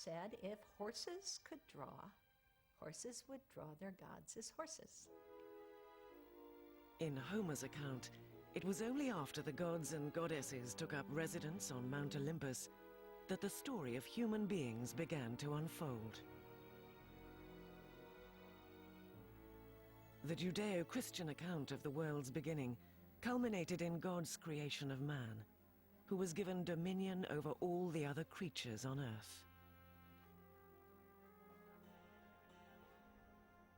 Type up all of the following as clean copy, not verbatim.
said if horses could draw, horses would draw their gods as horses. In Homer's account, it was only after the gods and goddesses took up residence on Mount Olympus that the story of human beings began to unfold. The Judeo-Christian account of the world's beginning culminated in God's creation of man, who was given dominion over all the other creatures on earth.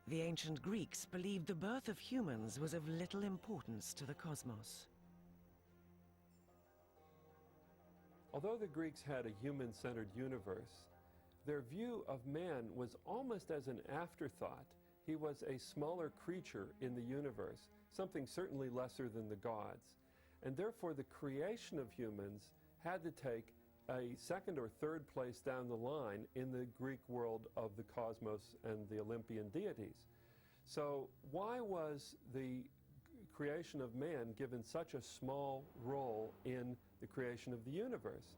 The ancient Greeks believed the birth of humans was of little importance to the cosmos. Although the Greeks had a human-centered universe, their view of man was almost as an afterthought. He was a smaller creature in the universe, something certainly lesser than the gods. And therefore the creation of humans had to take a second or third place down the line in the Greek world of the cosmos and the Olympian deities. So why was the creation of man given such a small role in the creation of the universe?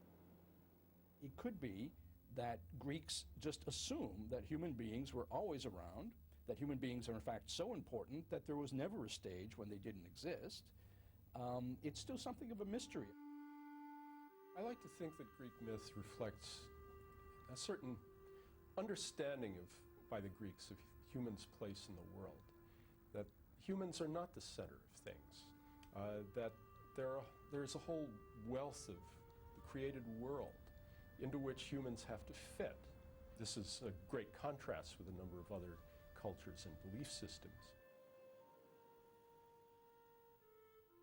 It could be that Greeks just assumed that human beings were always around, that human beings are in fact so important that there was never a stage when they didn't exist. It's still something of a mystery. I like to think that Greek myth reflects a certain understanding by the Greeks of humans' place in the world, that humans are not the center of things, that there's a whole wealth of the created world into which humans have to fit. This is a great contrast with a number of other cultures and belief systems.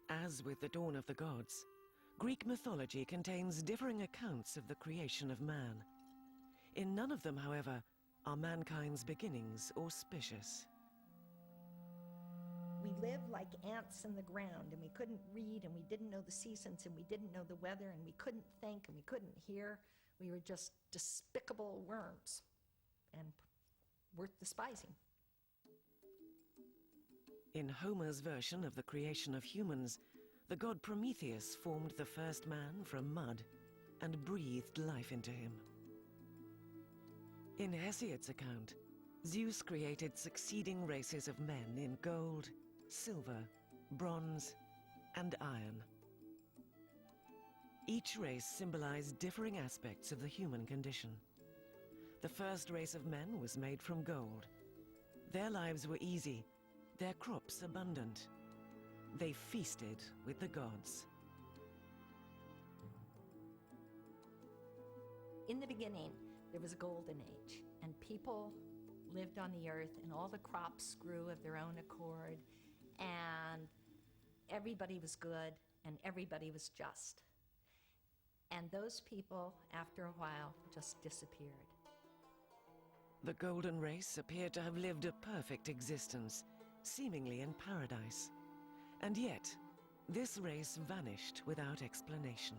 As with the dawn of the gods, Greek mythology contains differing accounts of the creation of man. In none of them, however, are mankind's beginnings auspicious. We lived like ants in the ground, and we couldn't read, and we didn't know the seasons, and we didn't know the weather, and we couldn't think, and we couldn't hear. We were just despicable worms, and worth despising. In Homer's version of the creation of humans, the god Prometheus formed the first man from mud and breathed life into him. In Hesiod's account, Zeus created succeeding races of men in gold, silver, bronze, and iron. Each race symbolized differing aspects of the human condition. The first race of men was made from gold. Their lives were easy, their crops abundant. They feasted with the gods. In the beginning, there was a golden age, and people lived on the earth, and all the crops grew of their own accord, and everybody was good, and everybody was just. And those people, after a while, just disappeared. The golden race appeared to have lived a perfect existence, seemingly in paradise. And yet, this race vanished without explanation.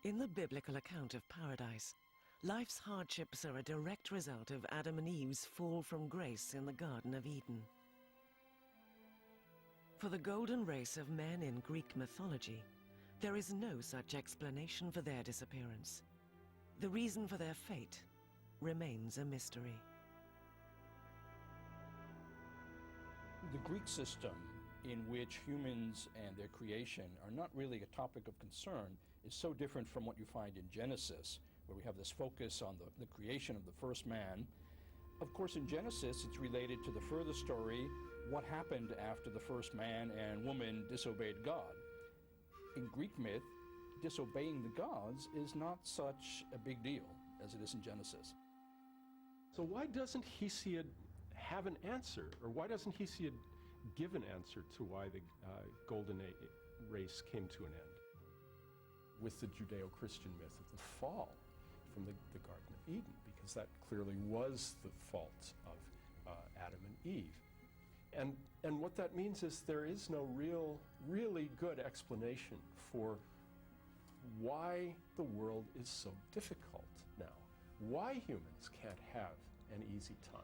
In the biblical account of paradise, life's hardships are a direct result of Adam and Eve's fall from grace in the Garden of Eden. For the golden race of men in Greek mythology, there is no such explanation for their disappearance. The reason for their fate remains a mystery. The Greek system in which humans and their creation are not really a topic of concern is so different from what you find in Genesis, where we have this focus on the creation of the first man. Of course, in Genesis, it's related to the further story, what happened after the first man and woman disobeyed God. In Greek myth, disobeying the gods is not such a big deal as it is in Genesis. So why doesn't Hesiod have an answer, or why doesn't Hesiod give an answer to why the golden race came to an end? With the Judeo-Christian myth of the fall from the Garden of Eden, because that clearly was the fault of Adam and Eve. And what that means is there is no really good explanation for why the world is so difficult now, why humans can't have an easy time.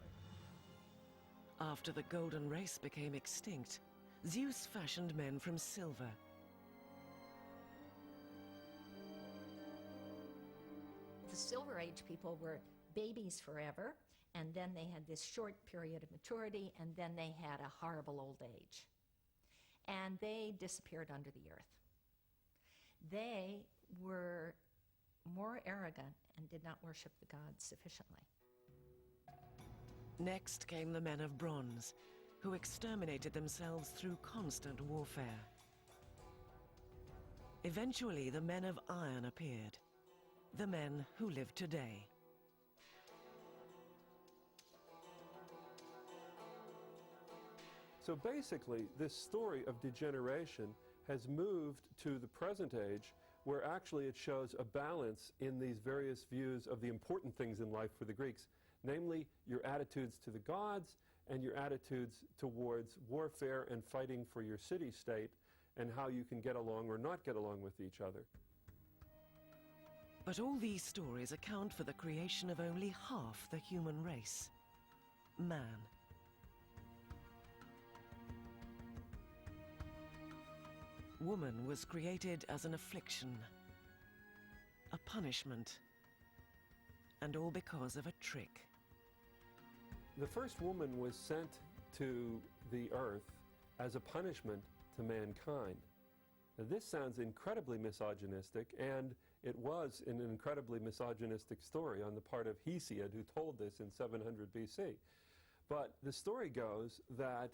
After the golden race became extinct, Zeus fashioned men from silver. Silver Age people were babies forever, and then they had this short period of maturity, and then they had a horrible old age. And they disappeared under the earth. They were more arrogant and did not worship the gods sufficiently. Next came the men of bronze, who exterminated themselves through constant warfare. Eventually, the men of iron appeared, the men who live today. So basically, this story of degeneration has moved to the present age, where actually it shows a balance in these various views of the important things in life for the Greeks, namely your attitudes to the gods and your attitudes towards warfare and fighting for your city-state, and how you can get along or not get along with each other. But all these stories account for the creation of only half the human race, man. Woman was created as an affliction, a punishment, and all because of a trick. The first woman was sent to the earth as a punishment to mankind. Now, this sounds incredibly misogynistic, and it was an incredibly misogynistic story on the part of Hesiod, who told this in 700 BC. But the story goes that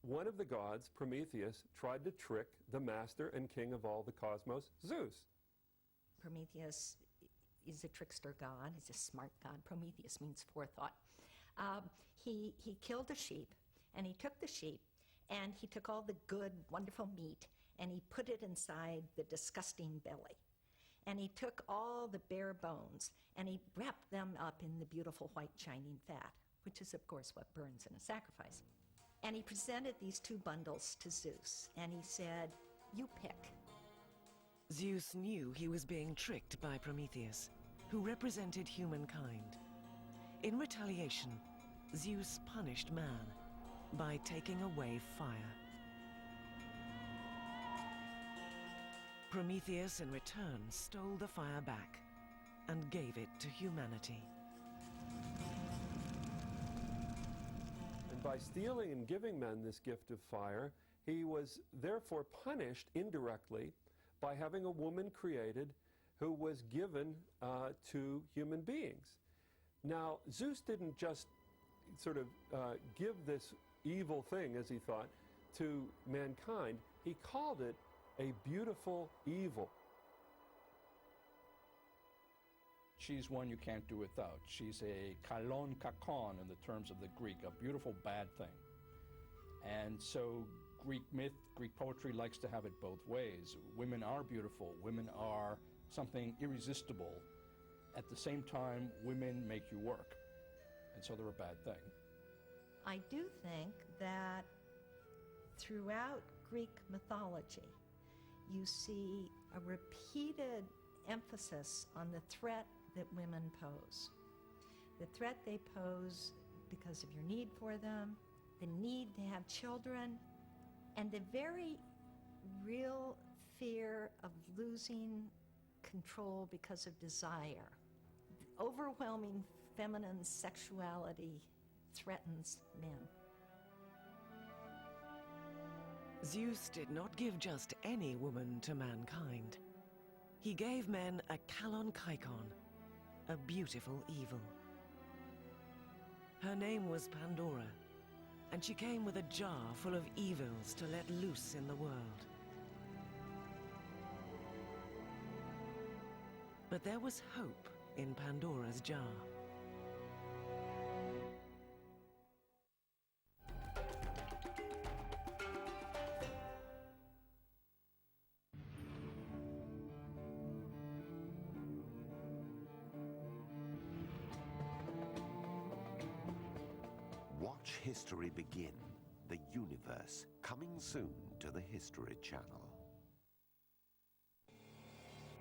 one of the gods, Prometheus, tried to trick the master and king of all the cosmos, Zeus. Prometheus is a trickster god. He's a smart god. Prometheus means forethought. He killed a sheep, and he took the sheep, and he took all the good, wonderful meat, and he put it inside the disgusting belly. And he took all the bare bones, and he wrapped them up in the beautiful white shining fat, which is, of course, what burns in a sacrifice. And he presented these two bundles to Zeus, and he said, "You pick." Zeus knew he was being tricked by Prometheus, who represented humankind. In retaliation, Zeus punished man by taking away fire. Prometheus, in return, stole the fire back and gave it to humanity. And by stealing and giving men this gift of fire, he was therefore punished indirectly by having a woman created who was given to human beings. Now, Zeus didn't just sort of give this evil thing, as he thought, to mankind. He called it a beautiful evil. She's one you can't do without. She's a kalon kakon in the terms of the Greek, a beautiful bad thing. And so Greek myth, Greek poetry likes to have it both ways. Women are beautiful. Women are something irresistible. At the same time, women make you work. And so they're a bad thing. I do think that throughout Greek mythology, you see a repeated emphasis on the threat that women pose. The threat they pose because of your need for them, the need to have children, and the very real fear of losing control because of desire. Overwhelming feminine sexuality threatens men. Zeus did not give just any woman to mankind. He gave men a kalon kaikon, a beautiful evil. Her name was Pandora, and she came with a jar full of evils to let loose in the world. But there was hope in Pandora's jar. Watch history begin. The universe, coming soon to the History Channel.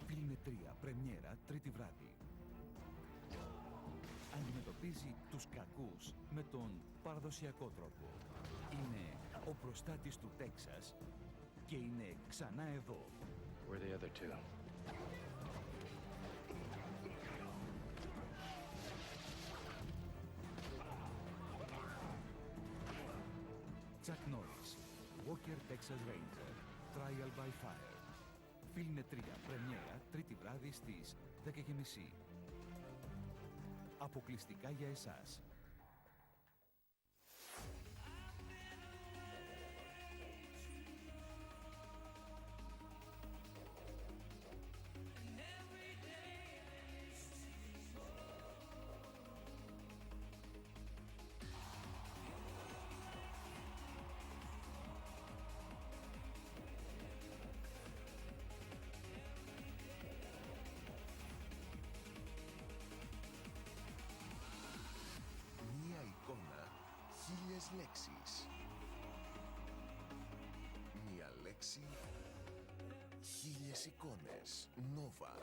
Φίλινε 3, πρεμιέρα, Τρίτη βράδυ. Αντιμετωπίζει τους κακούς με τον παραδοσιακό τρόπο. Είναι ο προστάτης του Τέξας και είναι ξανά εδώ. Where are the other two? Chuck Norris, Walker Texas Ranger, Trial by Fire. Φίλινε 3, πρεμιέρα, Τρίτη βράδυ στις 10:30. Αποκλειστικά για εσάς. Μία εικόνα, 1000 λέξεις. Μία λέξη, 1000 εικόνες. Nova.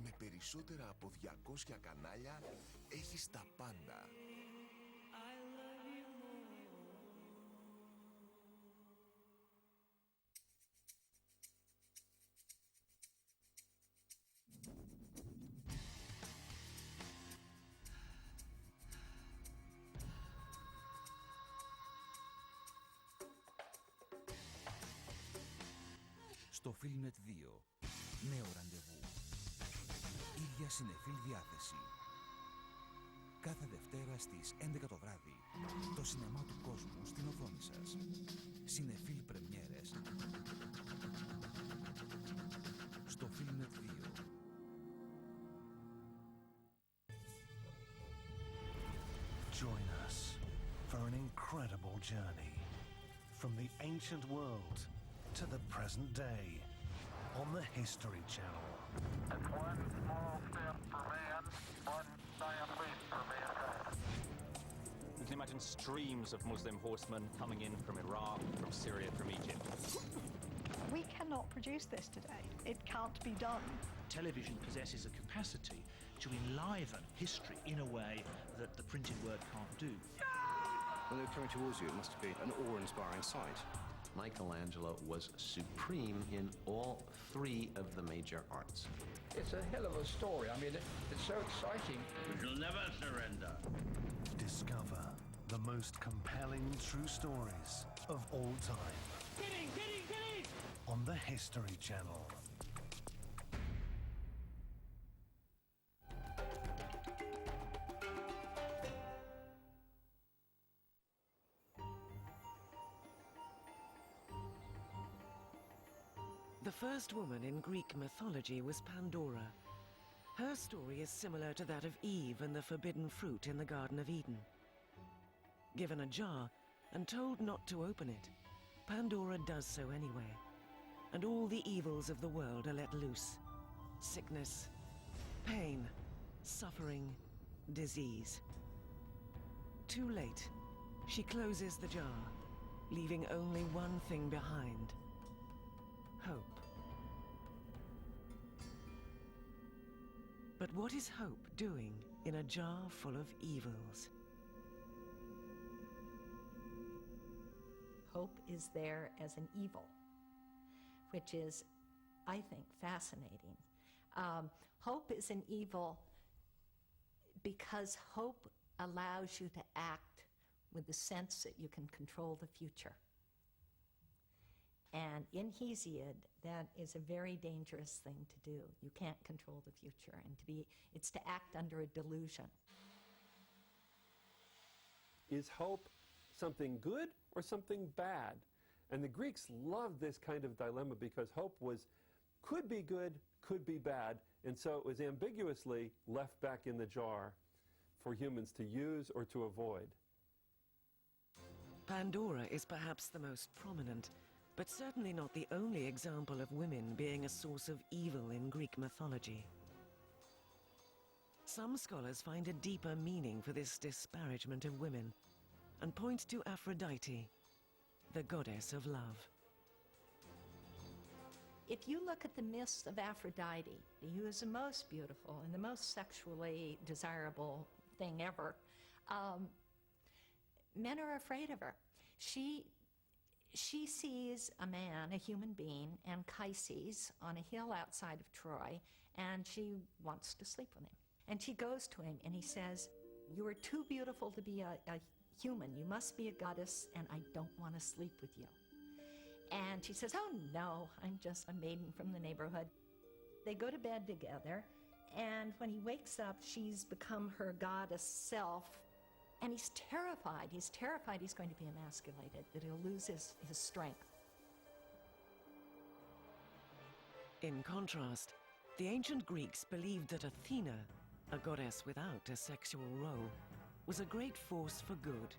Με περισσότερα από 200 κανάλια έχεις τα πάντα. Στο Filmnet 2. Νέο ραντεβού. Ίδια συνεφίλ διάθεση. Κάθε Δευτέρα στις 11 το βράδυ. Το σινεμά του κόσμου στην οθόνη σας. Συνεφίλ πρεμιέρες. Στο Filmnet 2. Join us for an incredible journey from the ancient world to the present day on the History Channel. It's one small step for man, one giant leap for mankind. You can imagine streams of Muslim horsemen coming in from Iraq, from Syria, from Egypt. We cannot produce this today. It can't be done. Television possesses a capacity to enliven history in a way that the printed word can't do. When they're coming towards you, it must be an awe-inspiring sight. Michelangelo was supreme in all three of the major arts. It's a hell of a story. I mean, it's so exciting. We shall never surrender. Discover the most compelling true stories of all time. Kidding! On the History Channel. The first woman in Greek mythology was Pandora. Her story is similar to that of Eve and the forbidden fruit in the Garden of Eden. Given a jar and told not to open it, Pandora does so anyway, and all the evils of the world are let loose. Sickness, pain, suffering, disease. Too late, she closes the jar, leaving only one thing behind: hope. But what is hope doing in a jar full of evils? Hope is there as an evil, which is, I think, fascinating. Hope is an evil because hope allows you to act with the sense that you can control the future. And in Hesiod, that is a very dangerous thing to do. You can't control the future, and it's to act under a delusion. Is hope something good or something bad? And the Greeks loved this kind of dilemma because hope could be good, could be bad, and so it was ambiguously left back in the jar for humans to use or to avoid. Pandora is perhaps the most prominent, but certainly not the only example of women being a source of evil in Greek mythology. Some scholars find a deeper meaning for this disparagement of women and point to Aphrodite, the goddess of love. If you look at the myths of Aphrodite, who is the most beautiful and the most sexually desirable thing ever, men are afraid of her. She sees a man, a human being, Anchises, on a hill outside of Troy, and she wants to sleep with him. And she goes to him and he says, "You are too beautiful to be a human. You must be a goddess, and I don't want to sleep with you. And she says, oh no, I'm just a maiden from the neighborhood. They go to bed together, and when he wakes up, she's become her goddess self, and he's terrified. He's terrified he's going to be emasculated, that he'll lose his strength. In contrast, the ancient Greeks believed that Athena, a goddess without a sexual role, was a great force for good.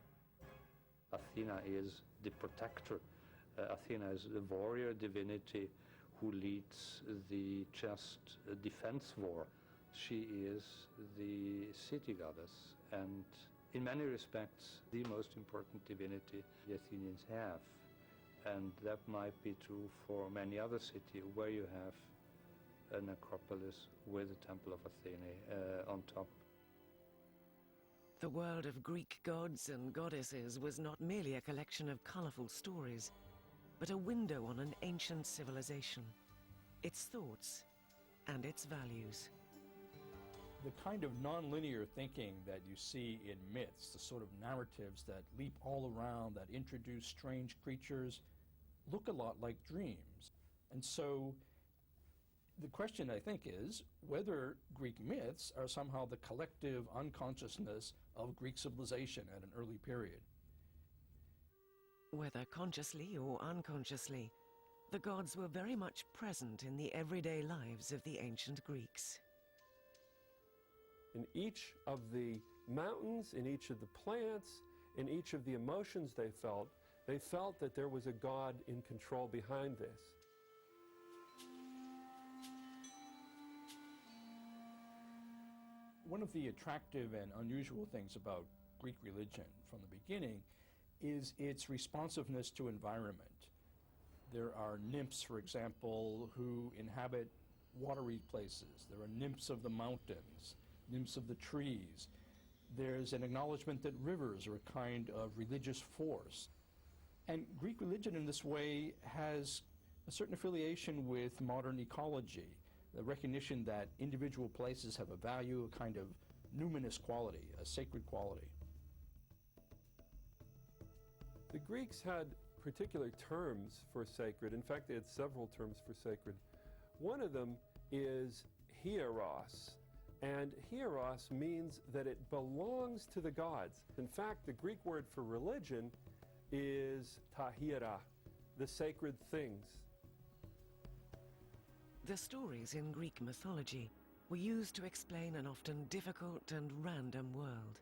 Athena is the protector. Athena is the warrior divinity who leads the just defense war. She is the city goddess, and in many respects, the most important divinity the Athenians have. And that might be true for many other cities where you have an acropolis with the Temple of Athene on top. The world of Greek gods and goddesses was not merely a collection of colorful stories, but a window on an ancient civilization, its thoughts and its values. The kind of nonlinear thinking that you see in myths, the sort of narratives that leap all around, that introduce strange creatures, look a lot like dreams. And so the question, I think, is whether Greek myths are somehow the collective unconsciousness of Greek civilization at an early period. Whether consciously or unconsciously, the gods were very much present in the everyday lives of the ancient Greeks. In each of the mountains, in each of the plants, in each of the emotions they felt that there was a god in control behind this. One of the attractive and unusual things about Greek religion from the beginning is its responsiveness to environment. There are nymphs, for example, who inhabit watery places. There are nymphs of the mountains, nymphs of the trees. There's an acknowledgement that rivers are a kind of religious force. And Greek religion in this way has a certain affiliation with modern ecology, the recognition that individual places have a value, a kind of numinous quality, a sacred quality. The Greeks had particular terms for sacred. In fact, they had several terms for sacred. One of them is hieros. And hieros means that it belongs to the gods. In fact, the Greek word for religion is ta hierai, the sacred things. The stories in Greek mythology were used to explain an often difficult and random world.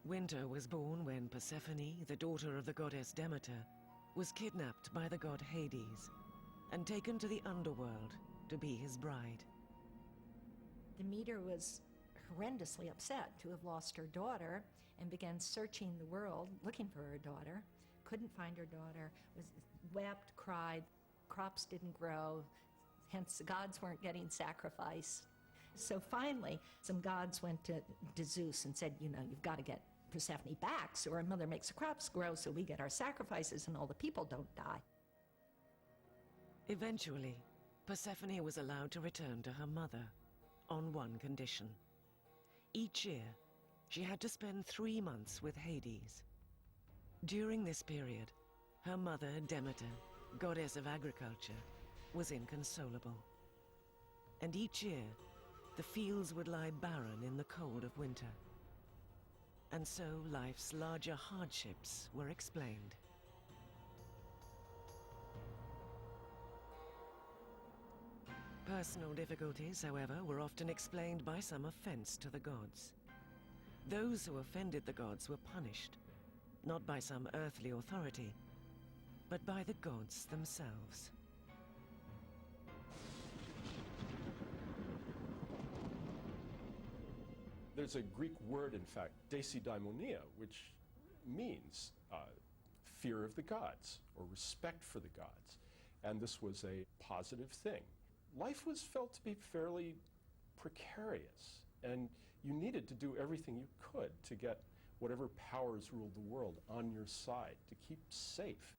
Winter was born when Persephone, the daughter of the goddess Demeter, was kidnapped by the god Hades and taken to the underworld to be his bride. Demeter was horrendously upset to have lost her daughter and began searching the world looking for her daughter. Couldn't find her daughter, wept, cried, crops didn't grow, hence the gods weren't getting sacrificed. So finally, some gods went to Zeus and said, you know, you've got to get Persephone back so her mother makes the crops grow so we get our sacrifices and all the people don't die. Eventually, Persephone was allowed to return to her mother on one condition. Each year, she had to spend 3 months with Hades. During this period, her mother, Demeter, goddess of agriculture, was inconsolable. And each year, the fields would lie barren in the cold of winter. And so life's larger hardships were explained. Personal difficulties, however, were often explained by some offense to the gods. Those who offended the gods were punished, not by some earthly authority, but by the gods themselves. There's a Greek word, in fact, desidaimonia, which means fear of the gods or respect for the gods. And this was a positive thing. Life was felt to be fairly precarious, and you needed to do everything you could to get whatever powers ruled the world on your side to keep safe.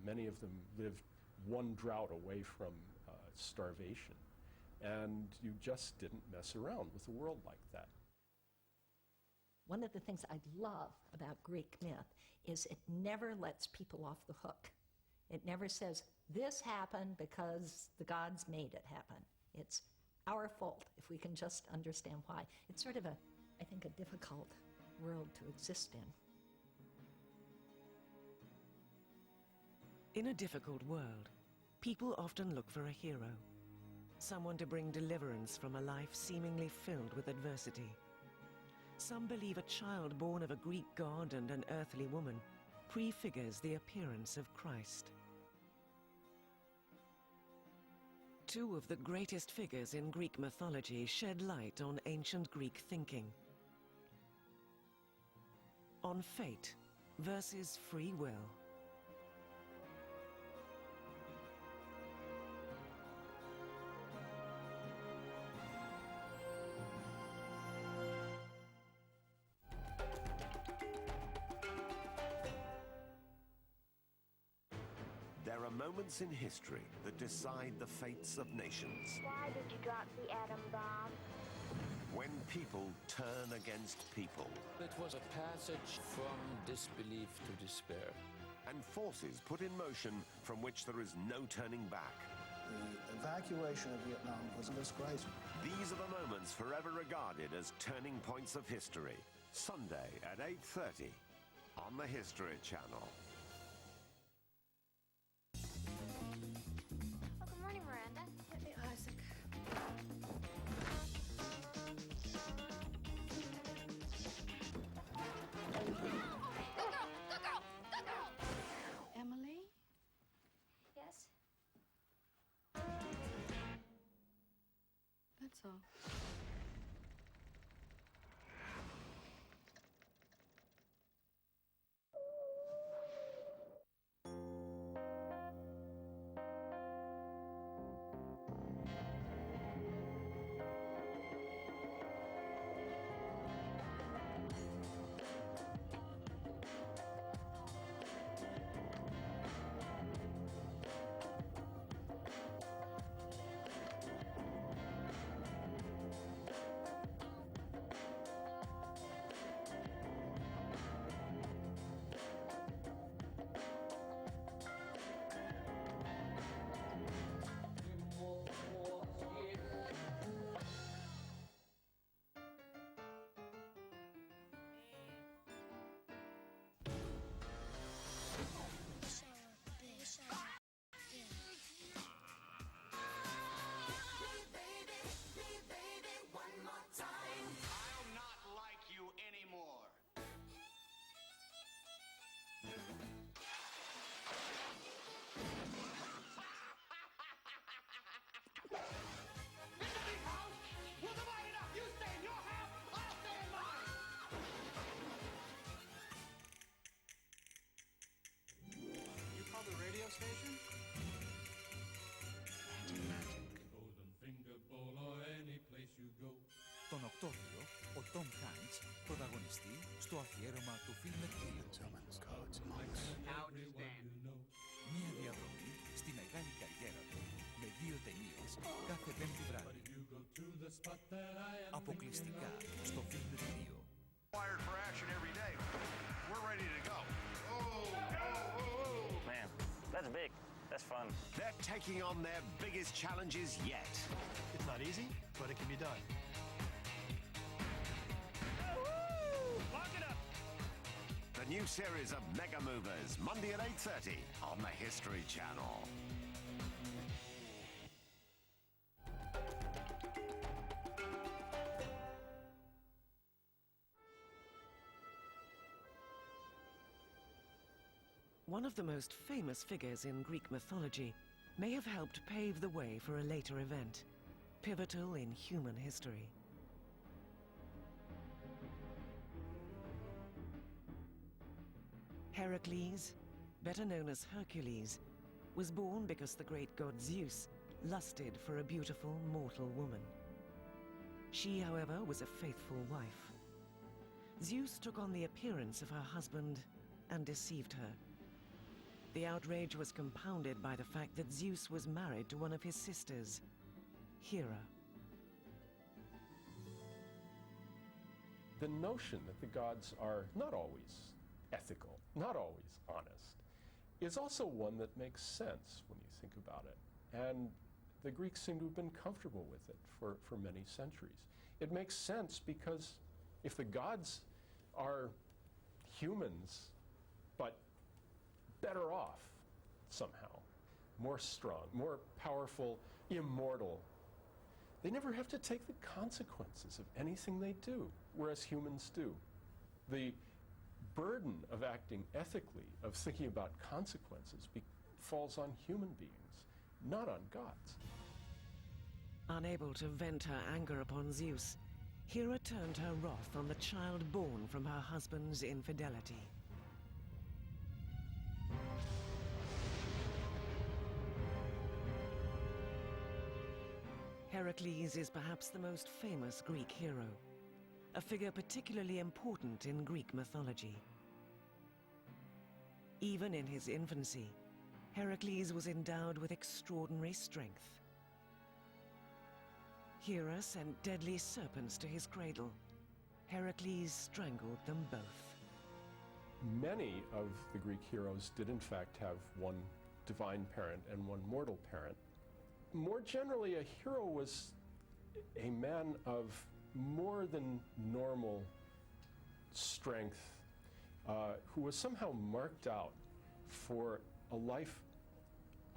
Many of them lived one drought away from starvation. and you just didn't mess around with a world like that. One of the things I love about Greek myth is it never lets people off the hook. It never says, this happened because the gods made it happen. It's our fault if we can just understand why. It's sort of I think, a difficult world to exist in. In a difficult world, people often look for a hero, someone to bring deliverance from a life seemingly filled with adversity. Some believe a child born of a Greek god and an earthly woman prefigures the appearance of Christ. Two of the greatest figures in Greek mythology shed light on ancient Greek thinking. On fate versus free will. There are moments in history that decide the fates of nations. Why did you drop the atom bomb? When people turn against people. It was a passage from disbelief to despair. And forces put in motion from which there is no turning back. The evacuation of Vietnam was a disgrace. These are the moments forever regarded as turning points of history. Sunday at 8:30 on the History Channel. Oh, good morning, Miranda. Hey, Isaac. Emily? Yes? That's all. Station? Golden Finger Bowl or any place you go. Τον Οκτώβριο, ο Tom Hanks πρωταγωνιστεί στο αφιέρωμα του φιλμετρίου. Μια διαδρομή στη μεγάλη καριέρα του με 2 ταινίες κάθε Πέμπτη βράδυ. Αποκλειστικά στο φιλμετρίο. Wired for action every day. We're ready to go. Man, that's big. That's fun. They're taking on their biggest challenges yet. It's not easy, but it can be done. Lock it up. The new series of Mega Movers, Monday at 8:30 on the History Channel. One of the most famous figures in Greek mythology may have helped pave the way for a later event, pivotal in human history. Heracles, better known as Hercules, was born because the great god Zeus lusted for a beautiful mortal woman. She, however, was a faithful wife. Zeus took on the appearance of her husband and deceived her. The outrage was compounded by the fact that Zeus was married to one of his sisters. Hera. The notion that the gods are not always ethical, not always honest, is also one that makes sense when you think about it. And the Greeks seem to have been comfortable with it for many centuries. It makes sense because if the gods are humans, but better off somehow, more strong, more powerful, immortal, they never have to take the consequences of anything they do, whereas humans do. The burden of acting ethically, of thinking about consequences, falls on human beings, not on gods. Unable to vent her anger upon Zeus, Hera turned her wrath on the child born from her husband's infidelity. Heracles is perhaps the most famous Greek hero, a figure particularly important in Greek mythology. Even in his infancy, Heracles was endowed with extraordinary strength. Hera sent deadly serpents to his cradle. Heracles strangled them both. Many of the Greek heroes did in fact have one divine parent and one mortal parent. More generally, a hero was a man of more than normal strength, who was somehow marked out for a life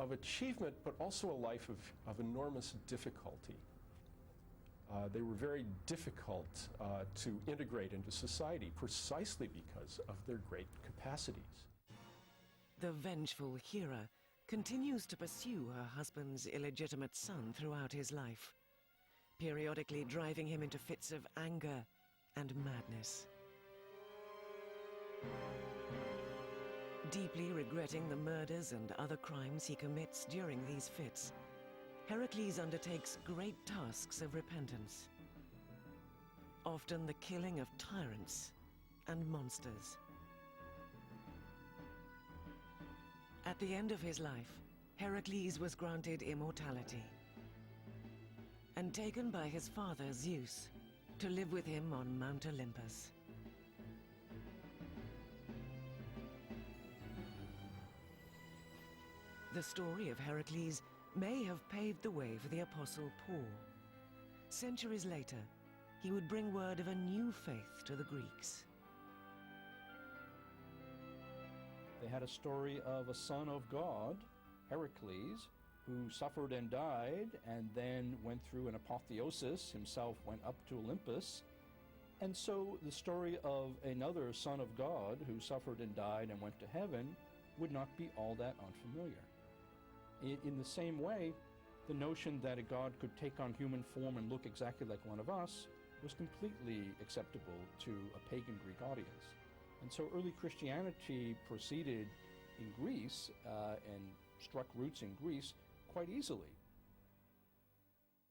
of achievement, but also a life of enormous difficulty. They were very difficult to integrate into society precisely because of their great capacities. The vengeful Hera continues to pursue her husband's illegitimate son throughout his life, periodically driving him into fits of anger and madness. Deeply regretting the murders and other crimes he commits during these fits, Heracles undertakes great tasks of repentance, often the killing of tyrants and monsters. At the end of his life, Heracles was granted immortality and taken by his father Zeus to live with him on Mount Olympus. The story of Heracles may have paved the way for the Apostle Paul. Centuries later, he would bring word of a new faith to the Greeks. They had a story of a son of God, Heracles, who suffered and died and then went through an apotheosis, himself went up to Olympus. And so the story of another son of God who suffered and died and went to heaven would not be all that unfamiliar. In the same way, the notion that a god could take on human form and look exactly like one of us was completely acceptable to a pagan Greek audience. And so early Christianity proceeded in Greece and struck roots in Greece quite easily.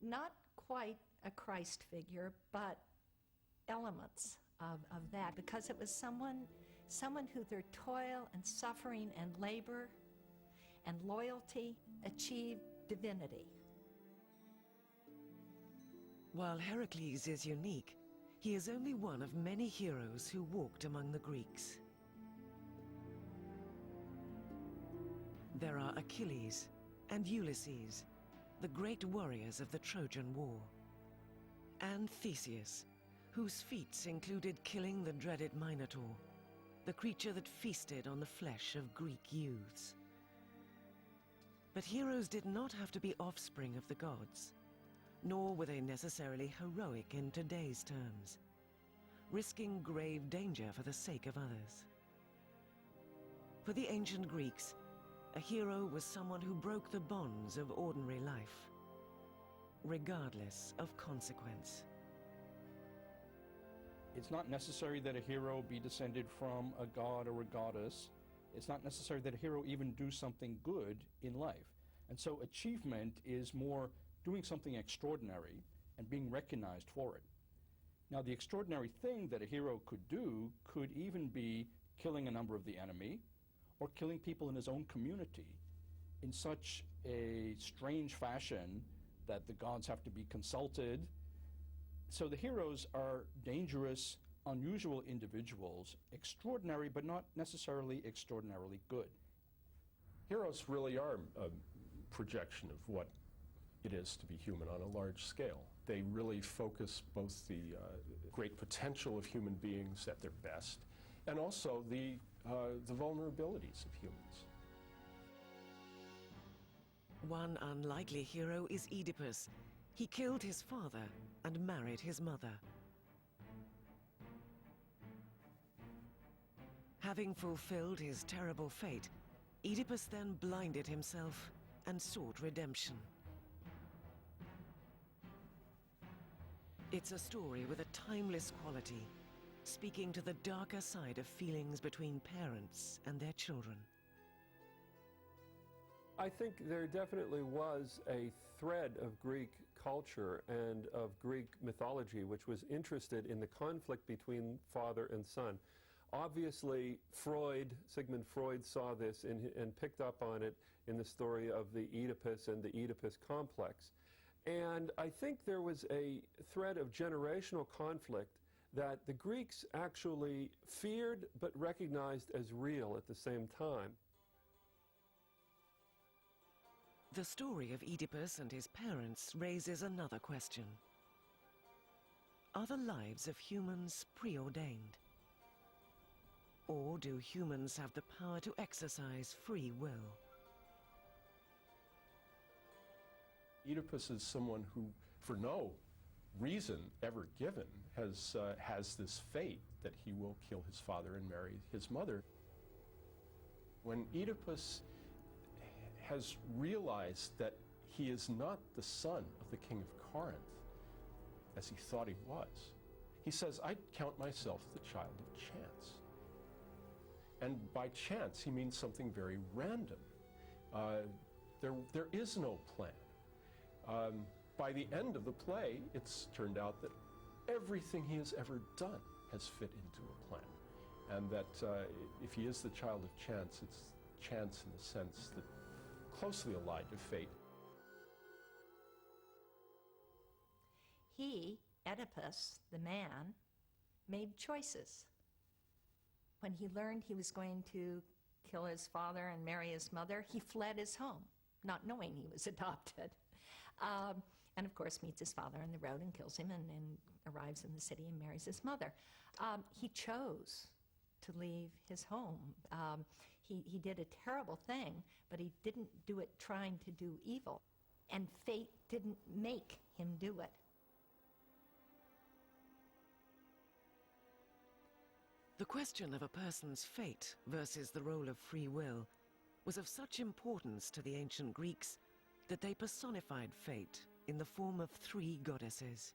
Not quite a Christ figure, but elements of that, because it was someone who through toil and suffering and labor and loyalty achieved divinity. While Heracles is unique, he is only one of many heroes who walked among the Greeks. There are Achilles and Ulysses, the great warriors of the Trojan War, and Theseus, whose feats included killing the dreaded Minotaur, the creature that feasted on the flesh of Greek youths. But heroes did not have to be offspring of the gods, nor were they necessarily heroic in today's terms, risking grave danger for the sake of others. For the ancient Greeks, a hero was someone who broke the bonds of ordinary life, regardless of consequence. It's not necessary that a hero be descended from a god or a goddess. It's not necessary that a hero even do something good in life. And so achievement is more doing something extraordinary and being recognized for it. Now, the extraordinary thing that a hero could do could even be killing a number of the enemy or killing people in his own community in such a strange fashion that the gods have to be consulted. So the heroes are dangerous, unusual individuals, extraordinary but not necessarily extraordinarily good. Heroes really are a projection of what it is to be human on a large scale. They really focus both the great potential of human beings at their best and also the vulnerabilities of humans. One unlikely hero is Oedipus. He killed his father and married his mother. Having fulfilled his terrible fate, Oedipus then blinded himself and sought redemption. It's a story with a timeless quality, speaking to the darker side of feelings between parents and their children. I think there definitely was a thread of Greek culture and of Greek mythology which was interested in the conflict between father and son. Obviously, Sigmund Freud saw this and picked up on it in the story of the Oedipus and the Oedipus complex. And I think there was a thread of generational conflict that the Greeks actually feared but recognized as real at the same time. The story of Oedipus and his parents raises another question. Are the lives of humans preordained? Or do humans have the power to exercise free will? Oedipus is someone who, for no reason ever given, has this fate that he will kill his father and marry his mother. When Oedipus has realized that he is not the son of the king of Corinth, as he thought he was, he says, I count myself the child of chance. And by chance, he means something very random. There is no plan. By the end of the play, it's turned out that everything he has ever done has fit into a plan. And that if he is the child of chance, it's chance in the sense that closely allied to fate. He, Oedipus, the man, made choices. When he learned he was going to kill his father and marry his mother, he fled his home, not knowing he was adopted. And of course meets his father on the road and kills him and arrives in the city and marries his mother. He chose to leave his home. He did a terrible thing, but he didn't do it trying to do evil. And fate didn't make him do it. The question of a person's fate versus the role of free will was of such importance to the ancient Greeks that they personified fate in the form of 3 goddesses.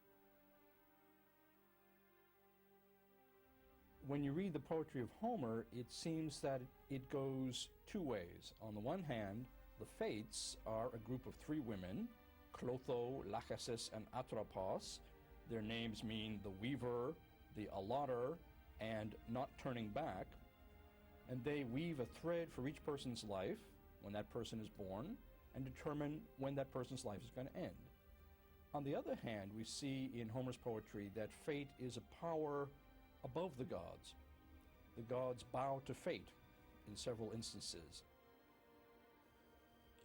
When you read the poetry of Homer, it seems that it goes 2 ways. On the one hand, the Fates are a group of 3 women, Clotho, Lachesis, and Atropos. Their names mean the weaver, the allotter, and not turning back. And they weave a thread for each person's life when that person is born and determine when that person's life is going to end. On the other hand, we see in Homer's poetry that fate is a power above the gods. The gods bow to fate in several instances.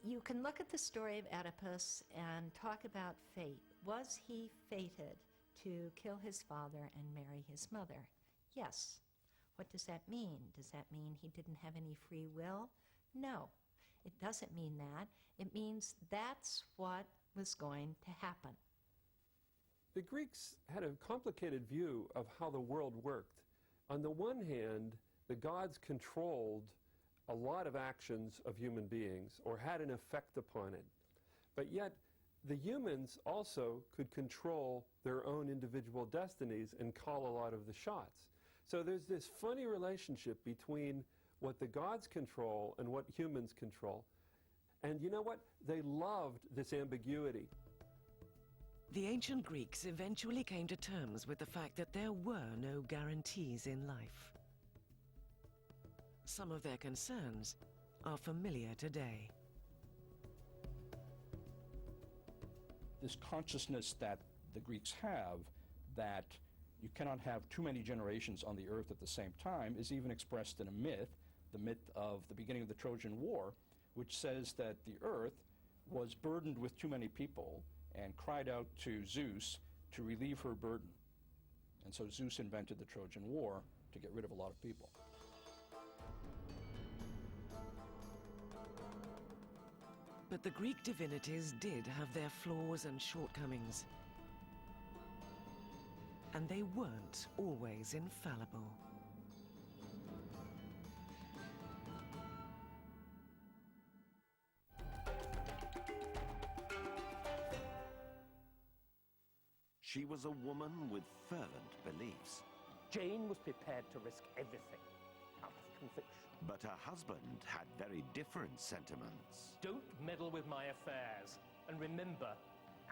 You can look at the story of Oedipus and talk about fate. Was he fated to kill his father and marry his mother? Yes. What does that mean? Does that mean he didn't have any free will? No, it doesn't mean that. It means that's what was going to happen. The Greeks had a complicated view of how the world worked. On the one hand, the gods controlled a lot of actions of human beings or had an effect upon it. But yet, the humans also could control their own individual destinies and call a lot of the shots. So there's this funny relationship between what the gods control and what humans control. And you know what? They loved this ambiguity. The ancient Greeks eventually came to terms with the fact that there were no guarantees in life. Some of their concerns are familiar today. this consciousness that the Greeks have that you cannot have too many generations on the earth at the same time is even expressed in a myth, the myth of the beginning of the Trojan War, which says that the earth was burdened with too many people and cried out to Zeus to relieve her burden. And so Zeus invented the Trojan War to get rid of a lot of people. But the Greek divinities did have their flaws and shortcomings. And they weren't always infallible. She was a woman with fervent beliefs. Jane was prepared to risk everything out of conviction. But her husband had very different sentiments. Don't meddle with my affairs. And remember,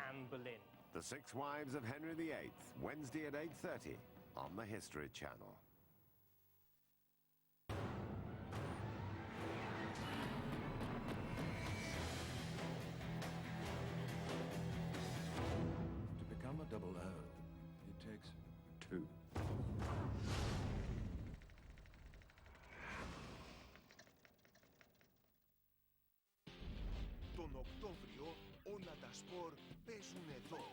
Anne Boleyn. The Six Wives of Henry VIII, Wednesday at 8:30 on the History Channel. To become a double O, it takes two. Τον Οκτώβριο όλα τα σπορ παίζουν εδώ.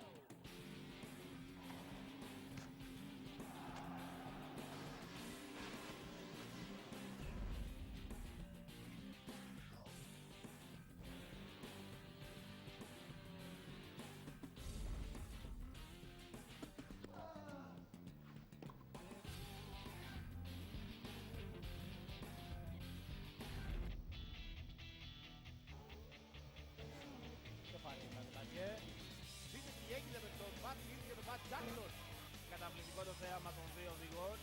Δείτε τι έγινε με τον Matt Hill και τον Matt Jackson. Καταπληκτικό το θέαμα των δύο οδηγών.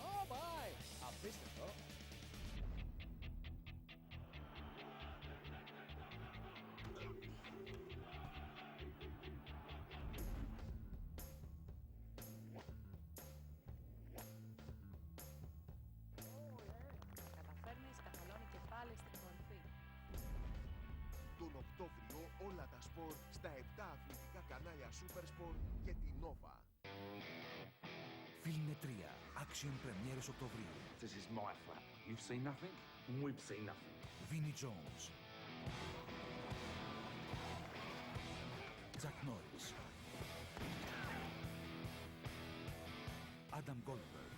Oh my! Απίστευτο. Καταφέρνεις, καθαλώνει και πάλι στην κορυφή. Τον Οκτώβριο όλα τα σπορ στα 7 αθλητικά κανάλια Supersport και την Nova. Φίλινε 3, Action Premieres Οκτωβρίου. This is my flat. You've seen nothing, we've seen nothing. Vinnie Jones, Chuck Norris, Adam Goldberg,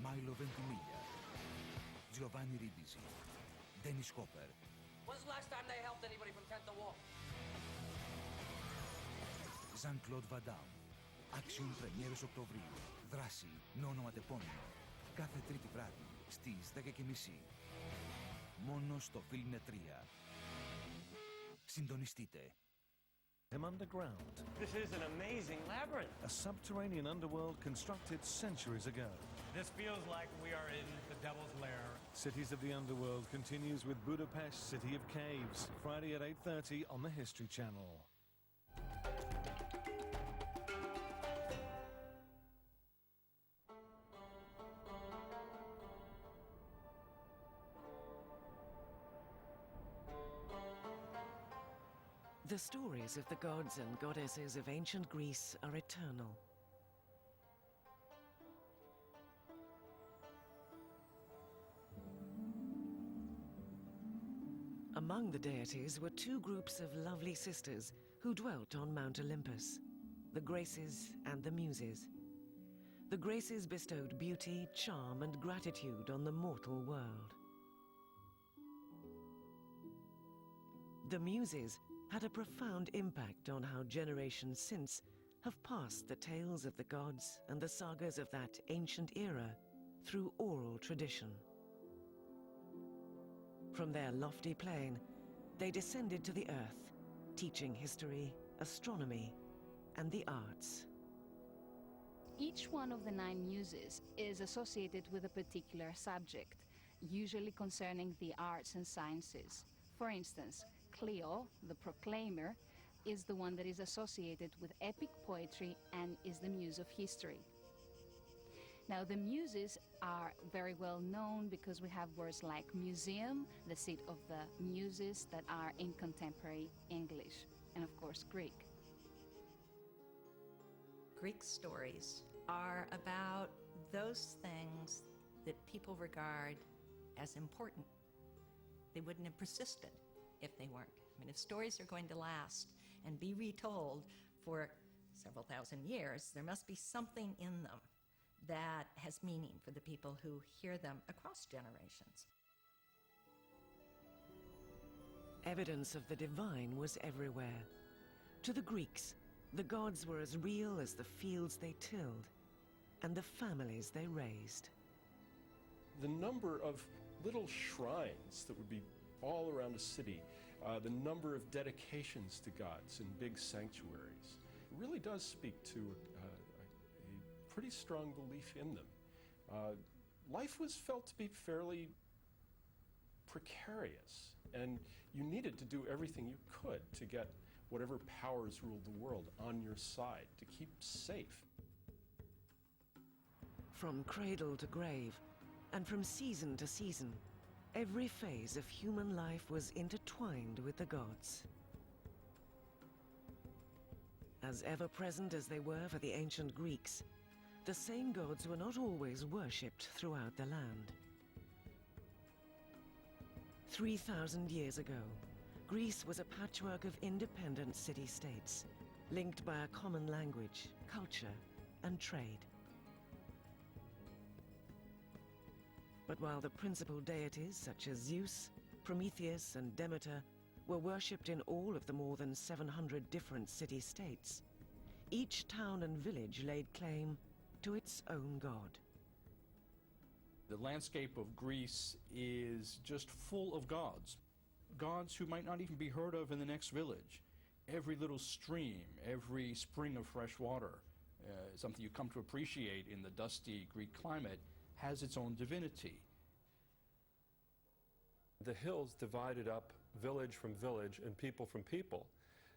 Milo Ventimiglia, Giovanni Ribisi, Dennis Hopper, When's the last time they helped anybody from tent to walk? Jean-Claude Van Damme. Action Premieres Οκτωβρίου. Δράση με όνομα τεπώνυμο. Κάθε Τρίτη βράδυ στις 10:30. Μόνο στο Φίλινε 3. Συντονιστείτε. Underground. This is an amazing labyrinth. A subterranean underworld constructed centuries ago. This feels like we are in the Devil's Lair. Cities of the Underworld continues with Budapest City of Caves, Friday at 8:30 on the History Channel. The stories of the gods and goddesses of ancient Greece are eternal. Among the deities were two groups of lovely sisters who dwelt on Mount Olympus, the Graces and the Muses. The Graces bestowed beauty, charm, and gratitude on the mortal world. The Muses had a profound impact on how generations since have passed the tales of the gods and the sagas of that ancient era through oral tradition. From their lofty plane, they descended to the earth, teaching history, astronomy, and the arts. Each one of the 9 muses is associated with a particular subject, usually concerning the arts and sciences. For instance, Clio, the proclaimer, is the one that is associated with epic poetry and is the muse of history. Now, the muses are very well known because we have words like museum, the seat of the muses, that are in contemporary English. and of course Greek. Greek stories are about those things that people regard as important. They wouldn't have persisted if they weren't. I mean, if stories are going to last and be retold for several thousand years, there must be something in them that has meaning for the people who hear them across generations. Evidence of the divine was everywhere. To the Greeks, the gods were as real as the fields they tilled and the families they raised. The number of little shrines that would be all around a city, the number of dedications to gods in big sanctuaries, really does speak to a pretty strong belief in them. Life was felt to be fairly precarious, and you needed to do everything you could to get whatever powers ruled the world on your side, to keep safe. From cradle to grave, and from season to season, every phase of human life was intertwined with the gods. As ever-present as they were for the ancient Greeks, the same gods were not always worshipped throughout the land. 3,000 years ago, Greece was a patchwork of independent city-states, linked by a common language, culture, and trade. But while the principal deities such as Zeus, Prometheus, and Demeter were worshipped in all of the more than 700 different city-states, each town and village laid claim to its own god. The landscape of Greece is just full of gods. Gods who might not even be heard of in the next village. Every little stream, every spring of fresh water, something you come to appreciate in the dusty Greek climate, has its own divinity. The hills divided up village from village and people from people.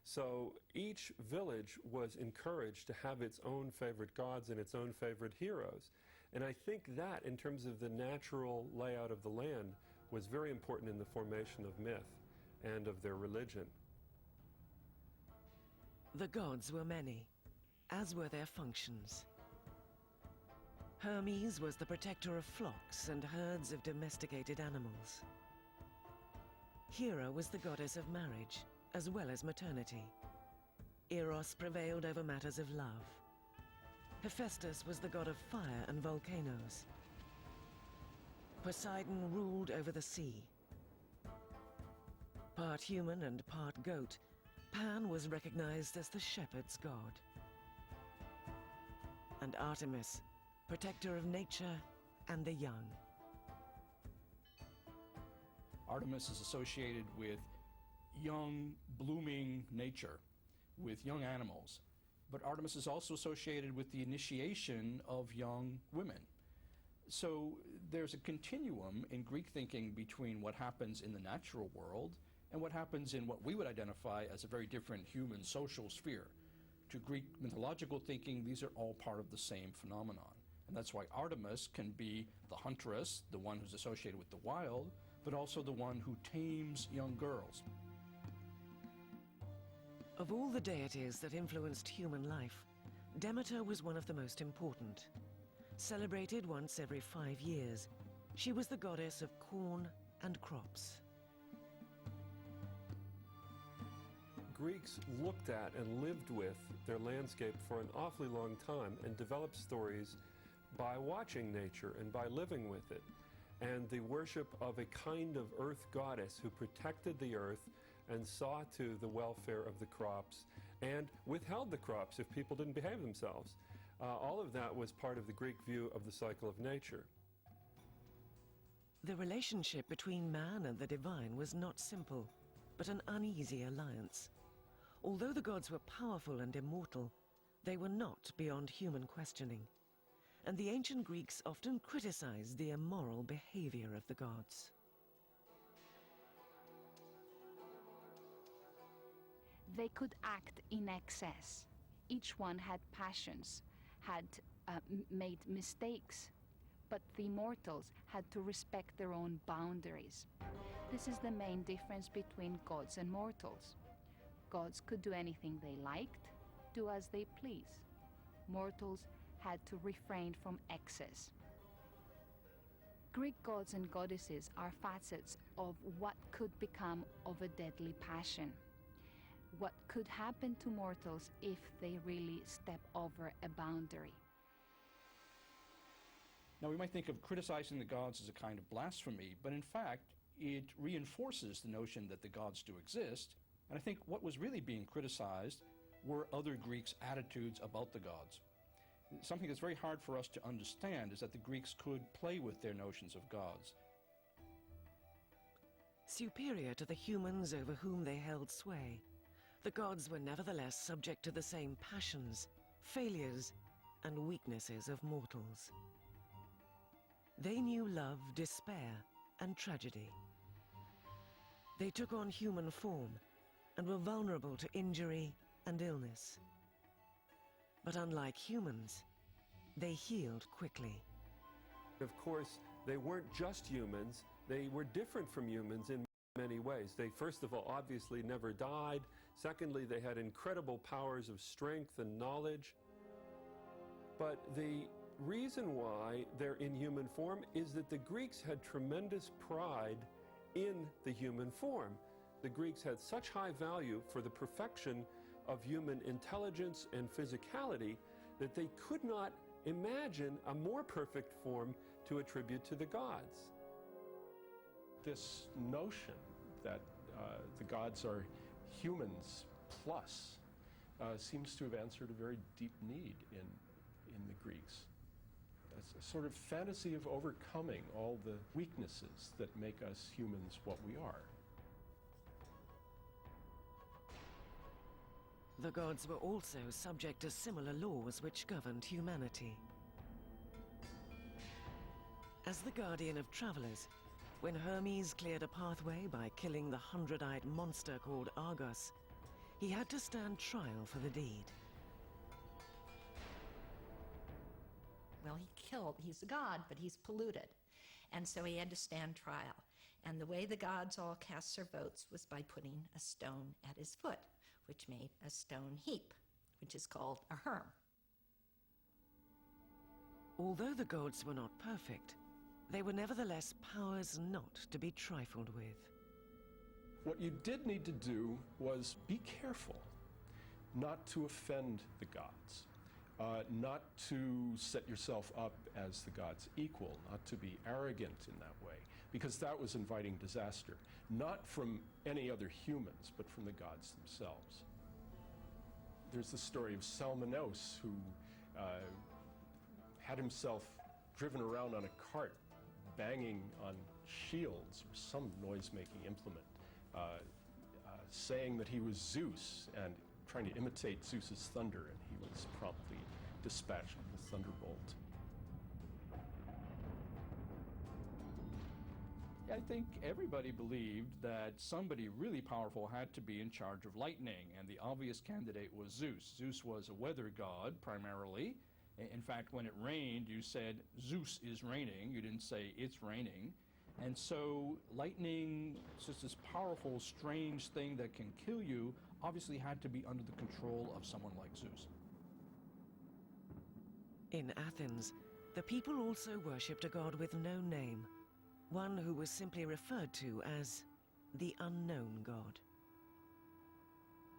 So each village was encouraged to have its own favorite gods and its own favorite heroes. And I think that, in terms of the natural layout of the land, was very important in the formation of myth and of their religion. The gods were many, as were their functions. Hermes was the protector of flocks and herds of domesticated animals. Hera was the goddess of marriage, as well as maternity. Eros prevailed over matters of love. Hephaestus was the god of fire and volcanoes. Poseidon ruled over the sea. Part human and part goat, Pan was recognized as the shepherd's god. And Artemis, protector of nature and the young. Artemis is associated with young, blooming nature, with young animals. But Artemis is also associated with the initiation of young women. So there's a continuum in Greek thinking between what happens in the natural world and what happens in what we would identify as a very different human social sphere. To Greek mythological thinking, these are all part of the same phenomenon. And that's why Artemis can be the huntress, the one who's associated with the wild, but also the one who tames young girls. Of all the deities that influenced human life, Demeter was one of the most important. Celebrated once every 5 years, she was the goddess of corn and crops. Greeks looked at and lived with their landscape for an awfully long time and developed stories by watching nature and by living with it. And the worship of a kind of earth goddess who protected the earth and saw to the welfare of the crops and withheld the crops if people didn't behave themselves. All of that was part of the Greek view of the cycle of nature. The relationship between man and the divine was not simple, but an uneasy alliance. Although the gods were powerful and immortal, they were not beyond human questioning. And the ancient Greeks often criticized the immoral behavior of the gods. They could act in excess. Each one had passions, had made mistakes, but the mortals had to respect their own boundaries. This is the main difference between gods and mortals. Gods could do anything they liked, do as they please. Mortals had to refrain from excess. Greek gods and goddesses are facets of what could become of a deadly passion. What could happen to mortals if they really step over a boundary? Now, we might think of criticizing the gods as a kind of blasphemy, but in fact, it reinforces the notion that the gods do exist. And I think what was really being criticized were other Greeks' attitudes about the gods. Something that's very hard for us to understand is that the Greeks could play with their notions of gods. Superior to the humans over whom they held sway, the gods were nevertheless subject to the same passions, failures, and weaknesses of mortals. They knew love, despair, and tragedy. They took on human form and were vulnerable to injury and illness. But unlike humans, they healed quickly. Of course, they weren't just humans. They were different from humans in many ways. They, first of all, obviously never died. Secondly, they had incredible powers of strength and knowledge. But the reason why they're in human form is that the Greeks had tremendous pride in the human form. The Greeks had such high value for the perfection of human intelligence and physicality that they could not imagine a more perfect form to attribute to the gods. This notion that the gods are humans plus seems to have answered a very deep need in the Greeks. It's a sort of fantasy of overcoming all the weaknesses that make us humans what we are. The gods were also subject to similar laws which governed humanity. As the guardian of travelers, when Hermes cleared a pathway by killing the 100-eyed monster called Argos, he had to stand trial for the deed. Well, he's a god, but he's polluted. And so he had to stand trial. And the way the gods all cast their votes was by putting a stone at his foot, which made a stone heap, which is called a herm. Although the gods were not perfect, they were nevertheless powers not to be trifled with. What you did need to do was be careful not to offend the gods, not to set yourself up as the gods' equal, not to be arrogant in that way, because that was inviting disaster, not from any other humans, but from the gods themselves. There's the story of Salmoneus, who had himself driven around on a cart, banging on shields or some noise-making implement, saying that he was Zeus and trying to imitate Zeus's thunder, and he was promptly dispatched with a thunderbolt. I think everybody believed that somebody really powerful had to be in charge of lightning, and the obvious candidate was Zeus. Zeus was a weather god, primarily. In fact, when it rained, you said, Zeus is raining. You didn't say, it's raining. And so lightning, it's just this powerful, strange thing that can kill you, obviously had to be under the control of someone like Zeus. In Athens, the people also worshipped a god with no name, one who was simply referred to as the unknown god.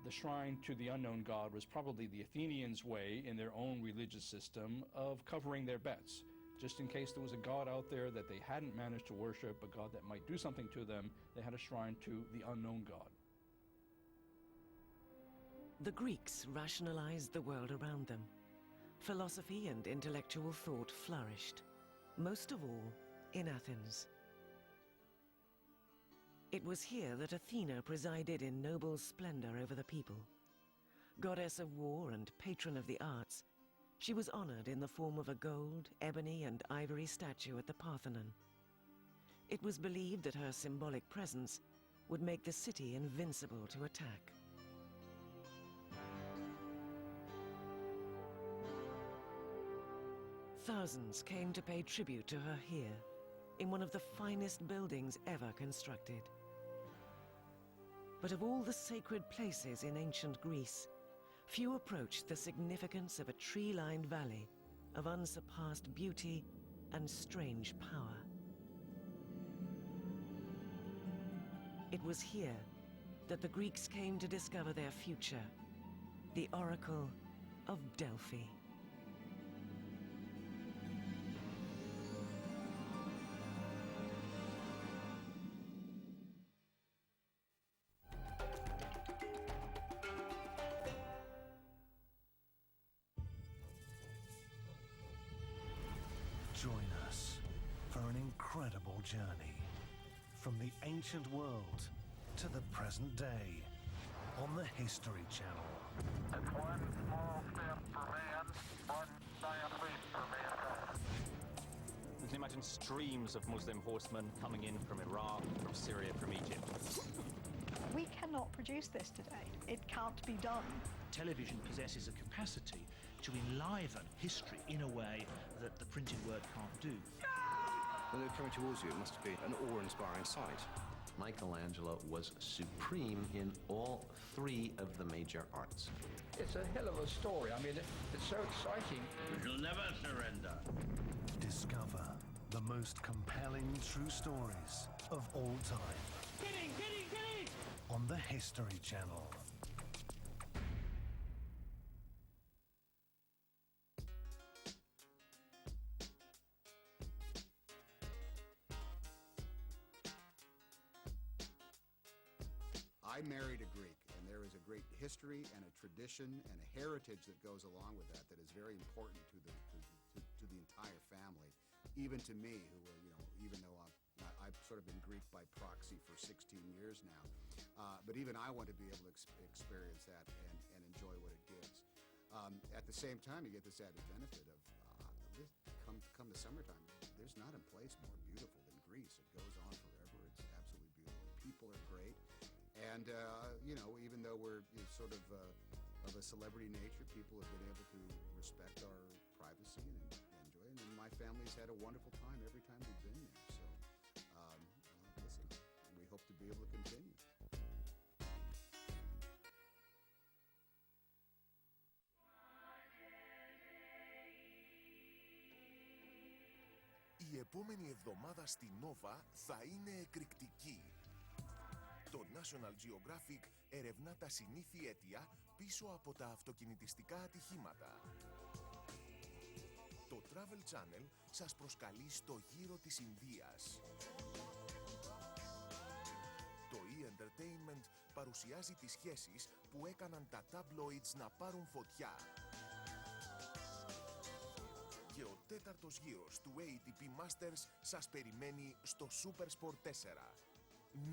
The shrine to the unknown god was probably the Athenians' way, in their own religious system, of covering their bets. Just in case there was a god out there that they hadn't managed to worship, a god that might do something to them, they had a shrine to the unknown god. The Greeks rationalized the world around them. Philosophy and intellectual thought flourished, most of all in Athens. It was here that Athena presided in noble splendor over the people. Goddess of war and patron of the arts, she was honored in the form of a gold, ebony, and ivory statue at the Parthenon. It was believed that her symbolic presence would make the city invincible to attack. Thousands came to pay tribute to her here, in one of the finest buildings ever constructed. But of all the sacred places in ancient Greece, few approached the significance of a tree-lined valley of unsurpassed beauty and strange power. It was here that the Greeks came to discover their future, the Oracle of Delphi. Join us for an incredible journey from the ancient world to the present day on the History Channel. It's one small step for man, one giant leap for mankind. You can imagine streams of Muslim horsemen coming in from Iraq, from Syria, from Egypt. We cannot produce this today. It can't be done. Television possesses a capacity to enliven history in a way that the printed word can't do. When they're coming towards you, it must be an awe-inspiring sight. Michelangelo was supreme in all three of the major arts. It's a hell of a story. I mean, it's so exciting. We shall never surrender. Discover the most compelling true stories of all time. Kidding! On the History Channel. I married a Greek, and there is a great history and a tradition and a heritage that goes along with that is very important to the entire family, even to me, who even though I've sort of been Greek by proxy for 16 years now, but even I want to be able to experience that and enjoy what it gives. At the same time, you get this added benefit of come the summertime, there's not a place more beautiful than Greece. It goes on forever. It's absolutely beautiful. The people are great. And, even though we're sort of a celebrity nature, people have been able to respect our privacy and enjoy it. And my family's had a wonderful time every time we've been there. So, listen, we hope to be able to continue. Η επόμενη εβδομάδα στη Νόβα θα είναι εκρηκτική. Το National Geographic ερευνά τα συνήθη αίτια πίσω από τα αυτοκινητιστικά ατυχήματα. Το Travel Channel σας προσκαλεί στο γύρο της Ινδίας. Το E! Entertainment παρουσιάζει τις σχέσεις που έκαναν τα tabloids να πάρουν φωτιά. Και ο τέταρτος γύρος του ATP Masters σας περιμένει στο Super Sport 4.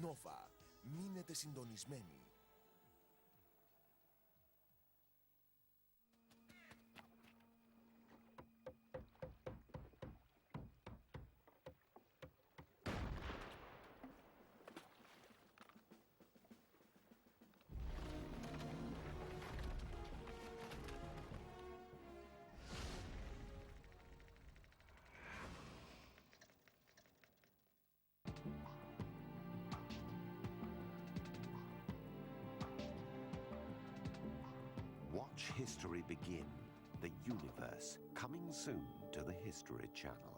Nova. Μείνετε συντονισμένοι. Watch history begin. The universe, coming soon to the History Channel.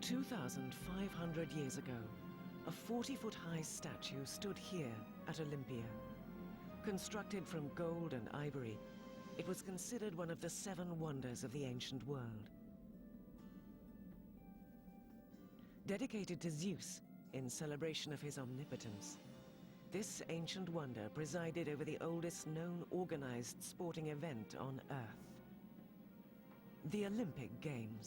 "2,500 years ago, a 40-foot-high statue stood here at Olympia. Constructed from gold and ivory, it was considered one of the 7 wonders of the ancient world. Dedicated to Zeus in celebration of his omnipotence, this ancient wonder presided over the oldest known organized sporting event on Earth, the Olympic Games.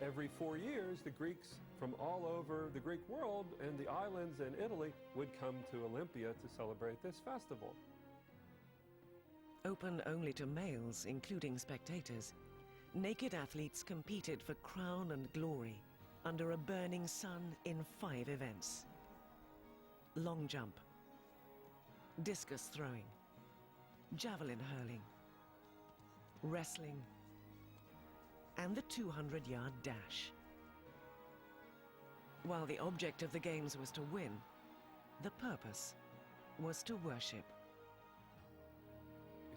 Every 4 years, the Greeks from all over the Greek world and the islands and Italy would come to Olympia to celebrate this festival. Open only to males, including spectators, naked athletes competed for crown and glory under a burning sun in 5 events. Long jump, discus throwing, javelin hurling, wrestling, and the 200-yard dash. While the object of the games was to win, the purpose was to worship.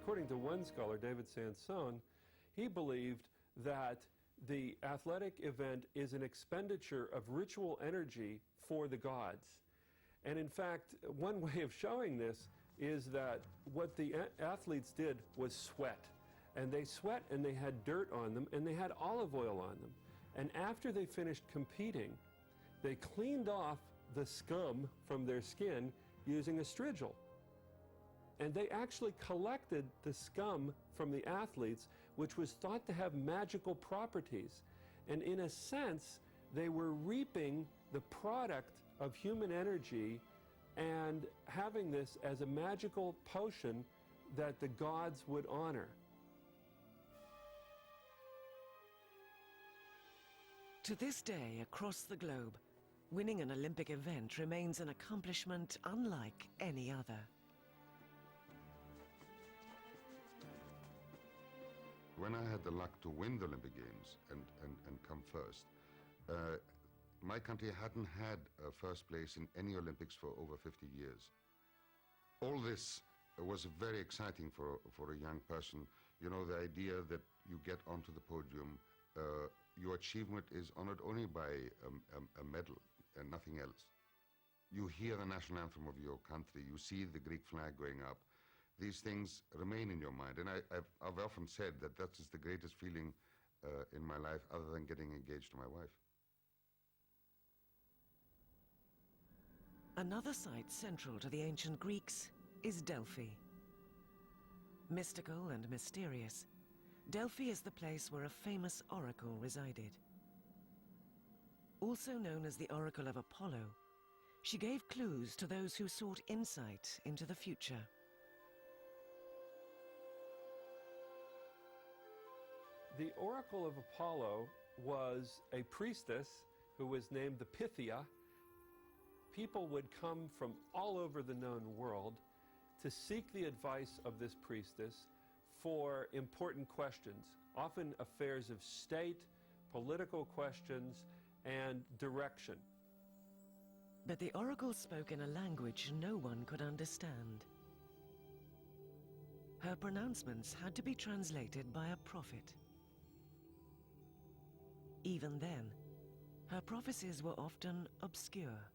According to one scholar, David Sansone, he believed that the athletic event is an expenditure of ritual energy for the gods. And in fact, one way of showing this is that what the athletes did was sweat. And they sweat and they had dirt on them and they had olive oil on them. And after they finished competing, they cleaned off the scum from their skin using a strigil. And they actually collected the scum from the athletes, which was thought to have magical properties. And in a sense, they were reaping the product of human energy and having this as a magical potion that the gods would honor. To this day, across the globe, winning an Olympic event remains an accomplishment unlike any other. When I had the luck to win the Olympic Games and come first, my country hadn't had first place in any Olympics for over 50 years. All this was very exciting for a young person. You know, the idea that you get onto the podium, your achievement is honored only by a medal and nothing else. You hear the national anthem of your country, you see the Greek flag going up. These things remain in your mind, and I've often said that that is the greatest feeling in my life, other than getting engaged to my wife. Another site central to the ancient Greeks is Delphi. Mystical and mysterious, Delphi is the place where a famous oracle resided. Also known as the Oracle of Apollo, she gave clues to those who sought insight into the future. The Oracle of Apollo was a priestess who was named the Pythia. People would come from all over the known world to seek the advice of this priestess for important questions, often affairs of state, political questions, and direction. But the oracle spoke in a language no one could understand. Her pronouncements had to be translated by a prophet. Even then, her prophecies were often obscure.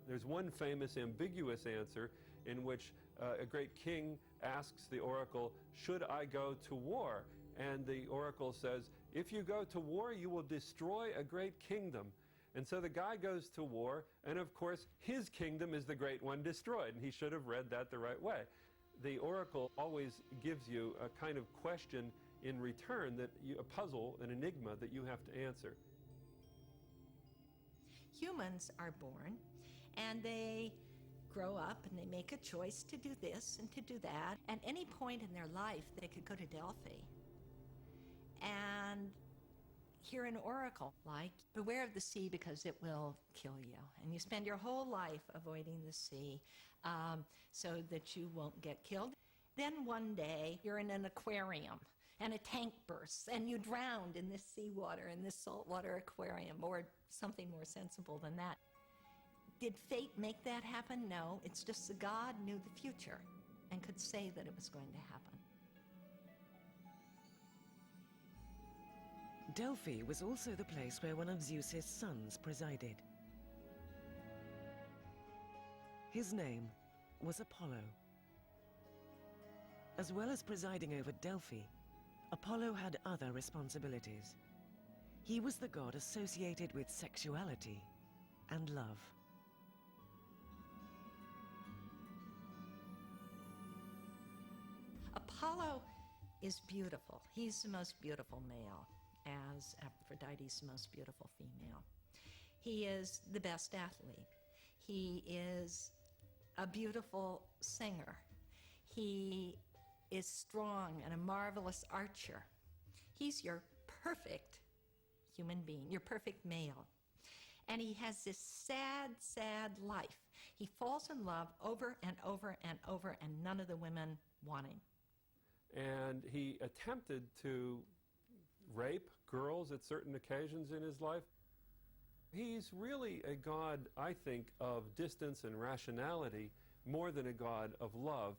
There's one famous ambiguous answer in which a great king asks the oracle, "Should I go to war?" And the oracle says, "If you go to war, you will destroy a great kingdom." And so the guy goes to war, and of course, his kingdom is the great one destroyed, and he should have read that the right way. The oracle always gives you a kind of question in return, a puzzle, an enigma that you have to answer. Humans are born, and they grow up, and they make a choice to do this and to do that. At any point in their life, they could go to Delphi and hear an oracle like, "Beware of the sea because it will kill you." And you spend your whole life avoiding the sea so that you won't get killed. Then one day, you're in an aquarium, and a tank bursts, and you drowned in this seawater, in this saltwater aquarium, or something more sensible than that. Did fate make that happen? No, it's just the God knew the future and could say that it was going to happen. Delphi was also the place where one of Zeus's sons presided. His name was Apollo. As well as presiding over Delphi, Apollo had other responsibilities. He was the god associated with sexuality and love. Apollo is beautiful. He's the most beautiful male, as Aphrodite's the most beautiful female. He is the best athlete. He is a beautiful singer. He is strong and a marvelous archer. He's your perfect human being, your perfect male. And he has this sad, sad life. He falls in love over and over and over, and none of the women want him. And he attempted to rape girls at certain occasions in his life. He's really a god, I think, of distance and rationality more than a god of love.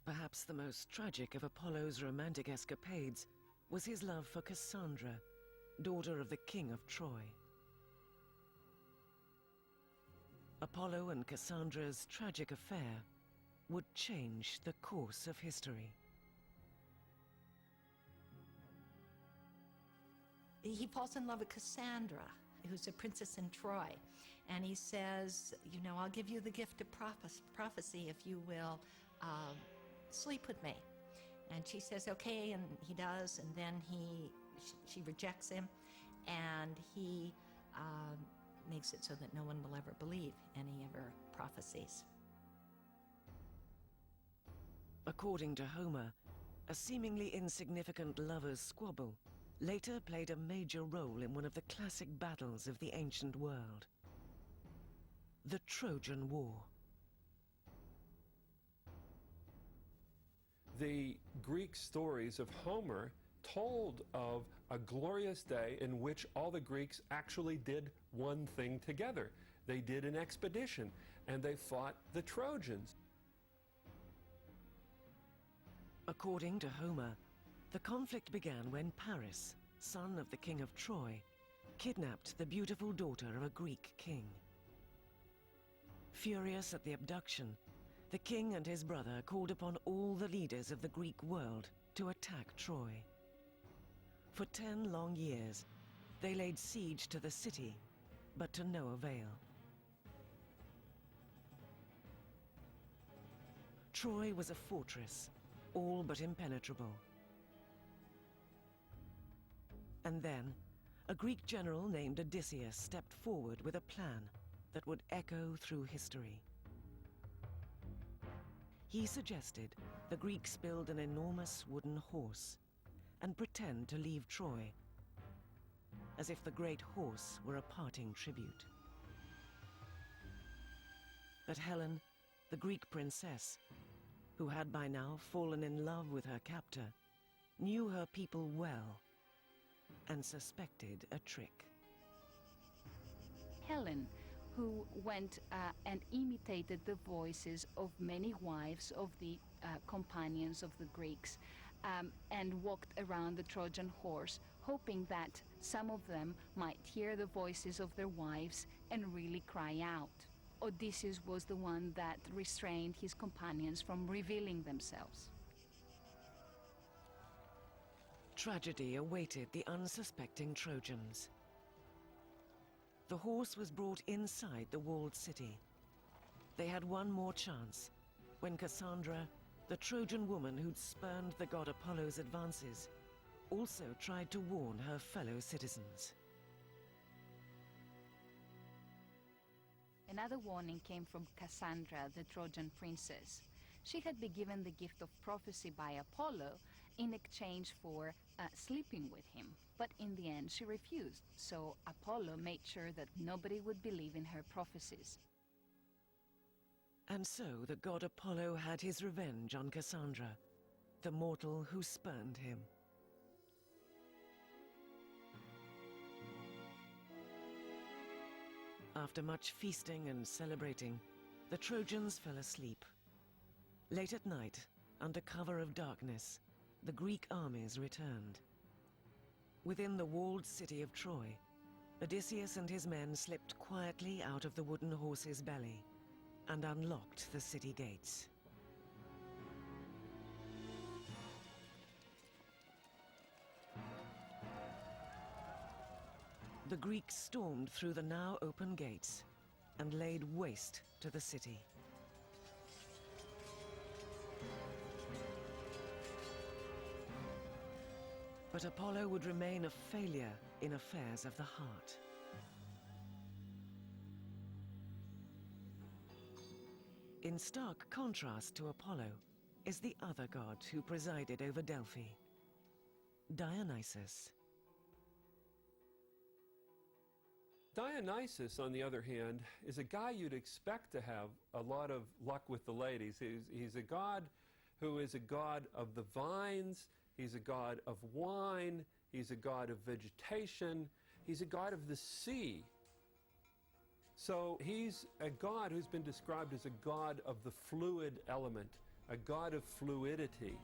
Perhaps the most tragic of Apollo's romantic escapades was his love for Cassandra, daughter of the king of Troy. Apollo and Cassandra's tragic affair would change the course of history. He falls in love with Cassandra, who's a princess in Troy. And he says, you know, I'll give you the gift of prophecy if you will sleep with me. And she says, okay, and he does. And then she rejects him, and he makes it so that no one will ever believe any of her prophecies. According to Homer, a seemingly insignificant lovers' squabble later played a major role in one of the classic battles of the ancient world, the Trojan War. The Greek stories of Homer told of a glorious day in which all the Greeks actually did one thing together. They did an expedition, and they fought the Trojans. According to Homer, the conflict began when Paris, son of the king of Troy, kidnapped the beautiful daughter of a Greek king. Furious at the abduction, the king and his brother called upon all the leaders of the Greek world to attack Troy. For 10 long years, they laid siege to the city, but to no avail. Troy was a fortress, all but impenetrable. And then, a Greek general named Odysseus stepped forward with a plan that would echo through history. He suggested the Greeks build an enormous wooden horse and pretend to leave Troy, as if the great horse were a parting tribute. But Helen, the Greek princess, who had by now fallen in love with her captor, knew her people well and suspected a trick. Helen, who went and imitated the voices of many wives of the companions of the Greeks, and walked around the Trojan horse, hoping that some of them might hear the voices of their wives and really cry out. Odysseus was the one that restrained his companions from revealing themselves. Tragedy awaited the unsuspecting Trojans. The horse was brought inside the walled city. They had one more chance when Cassandra, the Trojan woman who'd spurned the god Apollo's advances, also tried to warn her fellow citizens. Another warning came from Cassandra, the Trojan princess. She had been given the gift of prophecy by Apollo in exchange for sleeping with him. But in the end, she refused, so Apollo made sure that nobody would believe in her prophecies. And so the god Apollo had his revenge on Cassandra, the mortal who spurned him. After much feasting and celebrating, the Trojans fell asleep. Late at night, under cover of darkness, the Greek armies returned. Within the walled city of Troy, Odysseus and his men slipped quietly out of the wooden horse's belly and unlocked the city gates. The Greeks stormed through the now open gates and laid waste to the city. But Apollo would remain a failure in affairs of the heart. In stark contrast to Apollo is the other god who presided over Delphi, Dionysus. Dionysus, on the other hand, is a guy you'd expect to have a lot of luck with the ladies. He's a god who is a god of the vines, he's a god of wine, he's a god of vegetation, he's a god of the sea. So he's a god who's been described as a god of the fluid element, a god of fluidity.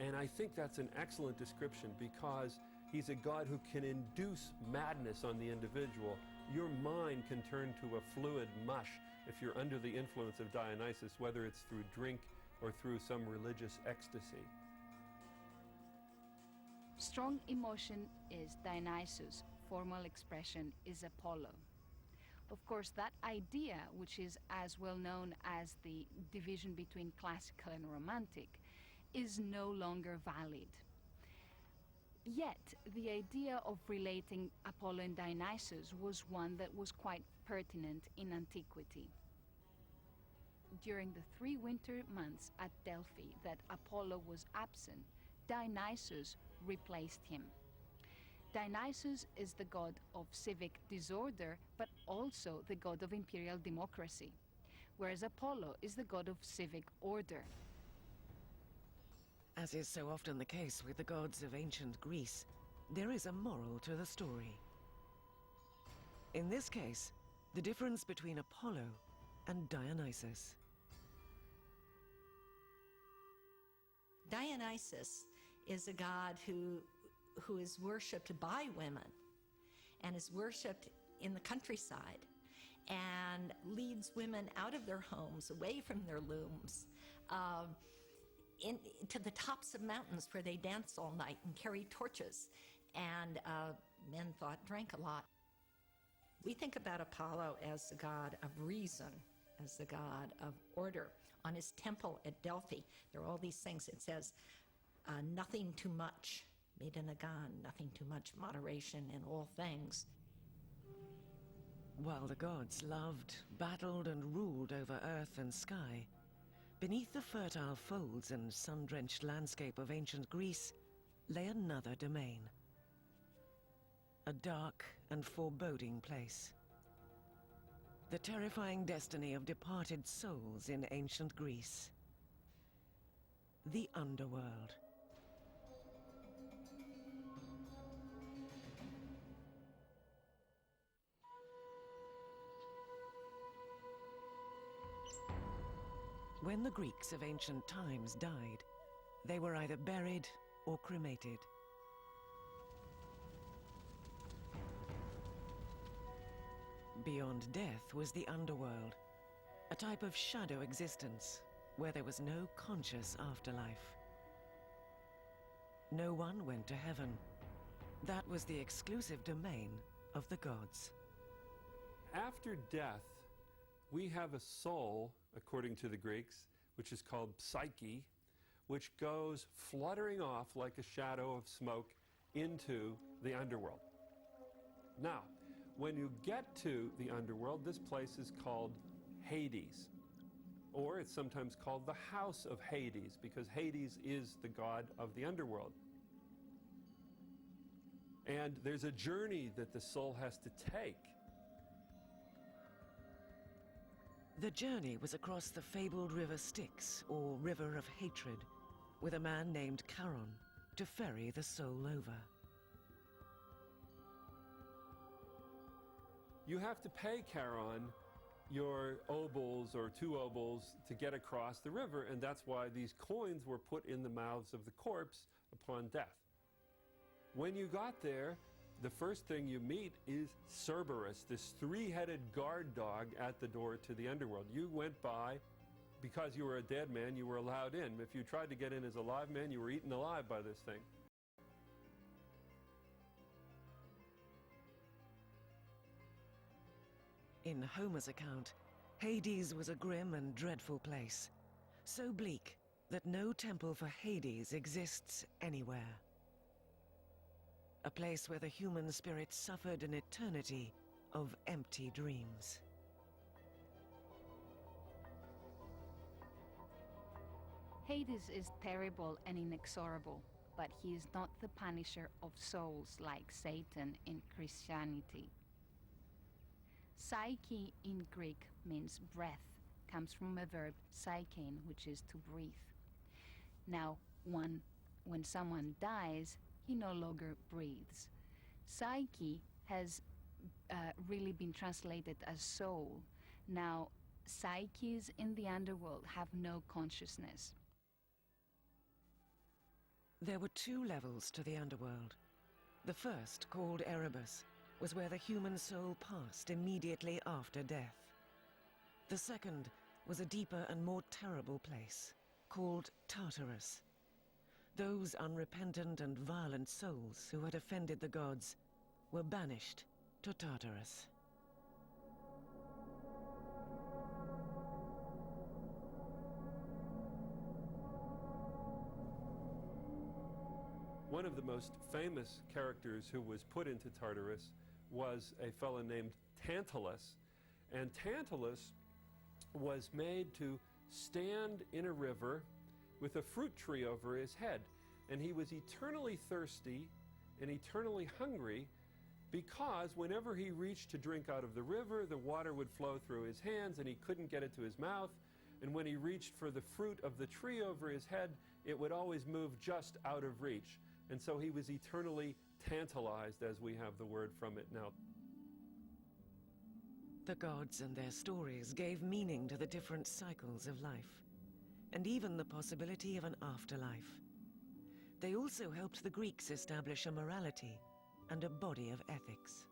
And I think that's an excellent description because he's a god who can induce madness on the individual. Your mind can turn to a fluid mush if you're under the influence of Dionysus, whether it's through drink or through some religious ecstasy. Strong emotion is Dionysus. Formal expression is Apollo. Of course, that idea, which is as well known as the division between classical and romantic, is no longer valid. Yet, the idea of relating Apollo and Dionysus was one that was quite pertinent in antiquity. During the 3 winter months at Delphi that Apollo was absent, Dionysus replaced him. Dionysus is the god of civic disorder, but also the god of imperial democracy, whereas Apollo is the god of civic order. As is so often the case with the gods of ancient Greece, there is a moral to the story. In this case, the difference between Apollo and Dionysus. Dionysus is a god who is worshipped by women and is worshipped in the countryside and leads women out of their homes, away from their looms, to the tops of mountains where they dance all night and carry torches. And men drank a lot. We think about Apollo as the god of reason, as the god of order. On his temple at Delphi, there are all these things. It says, nothing too much, Medenagon, nothing too much, moderation in all things. While the gods loved, battled, and ruled over earth and sky, beneath the fertile folds and sun-drenched landscape of ancient Greece lay another domain. A dark and foreboding place. The terrifying destiny of departed souls in ancient Greece. The underworld. When the Greeks of ancient times died, they were either buried or cremated. Beyond death was the underworld, a type of shadow existence where there was no conscious afterlife. No one went to heaven. That was the exclusive domain of the gods. After death, we have a soul, according to the Greeks, which is called psyche, which goes fluttering off like a shadow of smoke into the underworld. Now, when you get to the underworld, this place is called Hades, or it's sometimes called the House of Hades, because Hades is the god of the underworld. And there's a journey that the soul has to take. The journey was across the fabled river Styx, or River of Hatred, with a man named Charon to ferry the soul over. You have to pay Charon your obols or 2 obols to get across the river, and that's why these coins were put in the mouths of the corpse upon death. When you got there, the first thing you meet is Cerberus, this 3-headed guard dog at the door to the underworld. You went by, because you were a dead man, you were allowed in. If you tried to get in as a live man, you were eaten alive by this thing. In Homer's account, Hades was a grim and dreadful place, so bleak that no temple for Hades exists anywhere. A place where the human spirit suffered an eternity of empty dreams. Hades is terrible and inexorable, but he is not the punisher of souls like Satan in Christianity. Psyche in Greek means breath, comes from a verb psychein, which is to breathe. Now, when someone dies, he no longer breathes. Psyche has really been translated as soul. Now, psyches in the underworld have no consciousness. There were two levels to the underworld. The first, called Erebus, was where the human soul passed immediately after death. The second was a deeper and more terrible place, called Tartarus. Those unrepentant and violent souls who had offended the gods were banished to Tartarus. One of the most famous characters who was put into Tartarus was a fellow named Tantalus. And Tantalus was made to stand in a river with a fruit tree over his head. And he was eternally thirsty and eternally hungry, because whenever he reached to drink out of the river, the water would flow through his hands and he couldn't get it to his mouth. And when he reached for the fruit of the tree over his head, it would always move just out of reach. And so he was eternally tantalized, as we have the word from it now. The gods and their stories gave meaning to the different cycles of life, and even the possibility of an afterlife. They also helped the Greeks establish a morality and a body of ethics.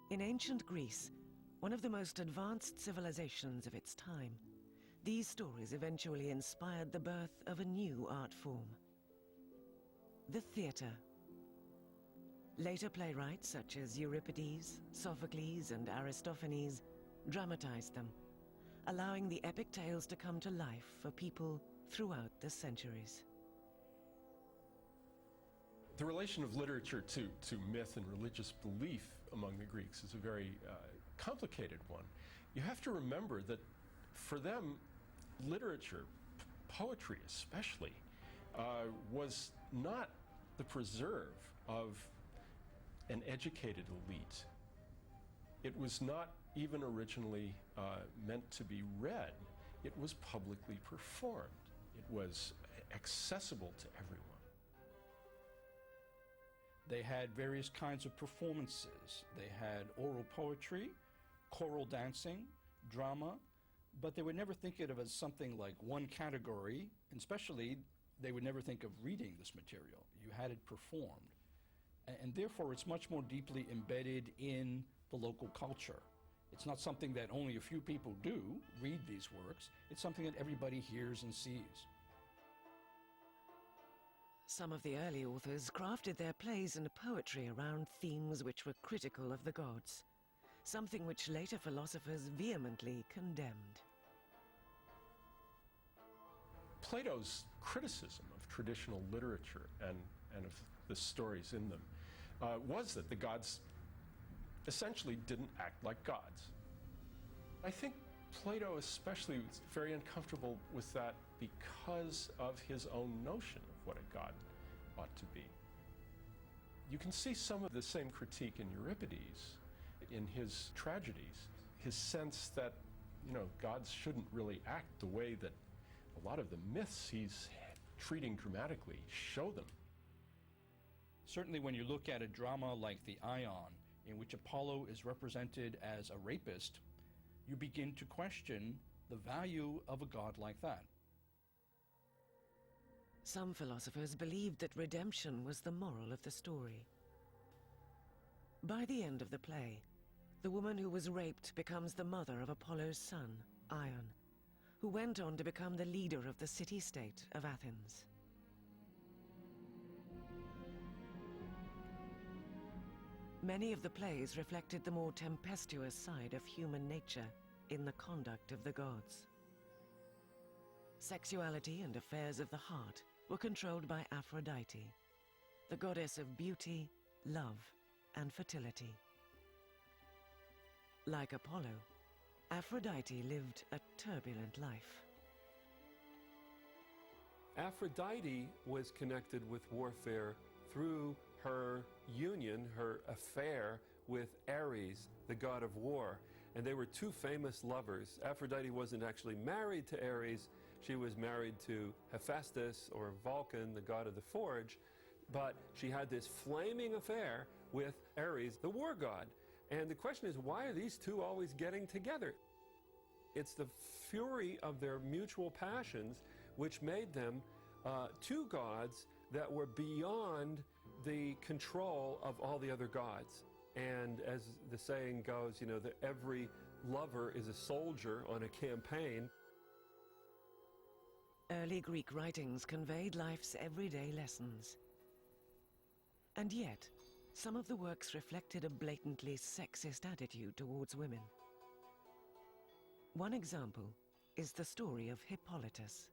In ancient Greece, one of the most advanced civilizations of its time, these stories eventually inspired the birth of a new art form: the theater. Later playwrights such as Euripides, Sophocles, and Aristophanes dramatized them, allowing the epic tales to come to life for people throughout the centuries. The relation of literature to myth and religious belief among the Greeks is a very complicated one. You have to remember that for them, literature, poetry especially, was not the preserve of an educated elite. It was not even originally meant to be read. It was publicly performed. It was accessible to everyone. They had various kinds of performances. They had oral poetry, choral dancing, drama, but they would never think of it as something like one category, and especially they would never think of reading this material. You had it performed. And therefore it's much more deeply embedded in the local culture. It's not something that only a few people do, read these works. It's something that everybody hears and sees. Some of the early authors crafted their plays and poetry around themes which were critical of the gods, something which later philosophers vehemently condemned. Plato's criticism of traditional literature and of the stories in them was that the gods essentially didn't act like gods. I think Plato especially was very uncomfortable with that because of his own notion of what a god ought to be. You can see some of the same critique in Euripides, in his tragedies, his sense that, gods shouldn't really act the way that a lot of the myths he's treating dramatically show them. Certainly when you look at a drama like the Ion, in which Apollo is represented as a rapist, you begin to question the value of a god like that. Some philosophers believed that redemption was the moral of the story. By the end of the play, the woman who was raped becomes the mother of Apollo's son, Ion, who went on to become the leader of the city-state of Athens. Many of the plays reflected the more tempestuous side of human nature in the conduct of the gods. Sexuality and affairs of the heart were controlled by Aphrodite, the goddess of beauty, love, and fertility. Like Apollo, Aphrodite lived a turbulent life. Aphrodite was connected with warfare through her union, her affair with Ares, the god of war. And they were two famous lovers. Aphrodite wasn't actually married to Ares. She was married to Hephaestus, or Vulcan, the god of the forge. But she had this flaming affair with Ares, the war god. And the question is, why are these two always getting together? It's the fury of their mutual passions which made them two gods that were beyond the control of all the other gods. And as the saying goes, you know, that every lover is a soldier on a campaign. Early Greek writings conveyed life's everyday lessons. And yet, some of the works reflected a blatantly sexist attitude towards women. One example is the story of Hippolytus.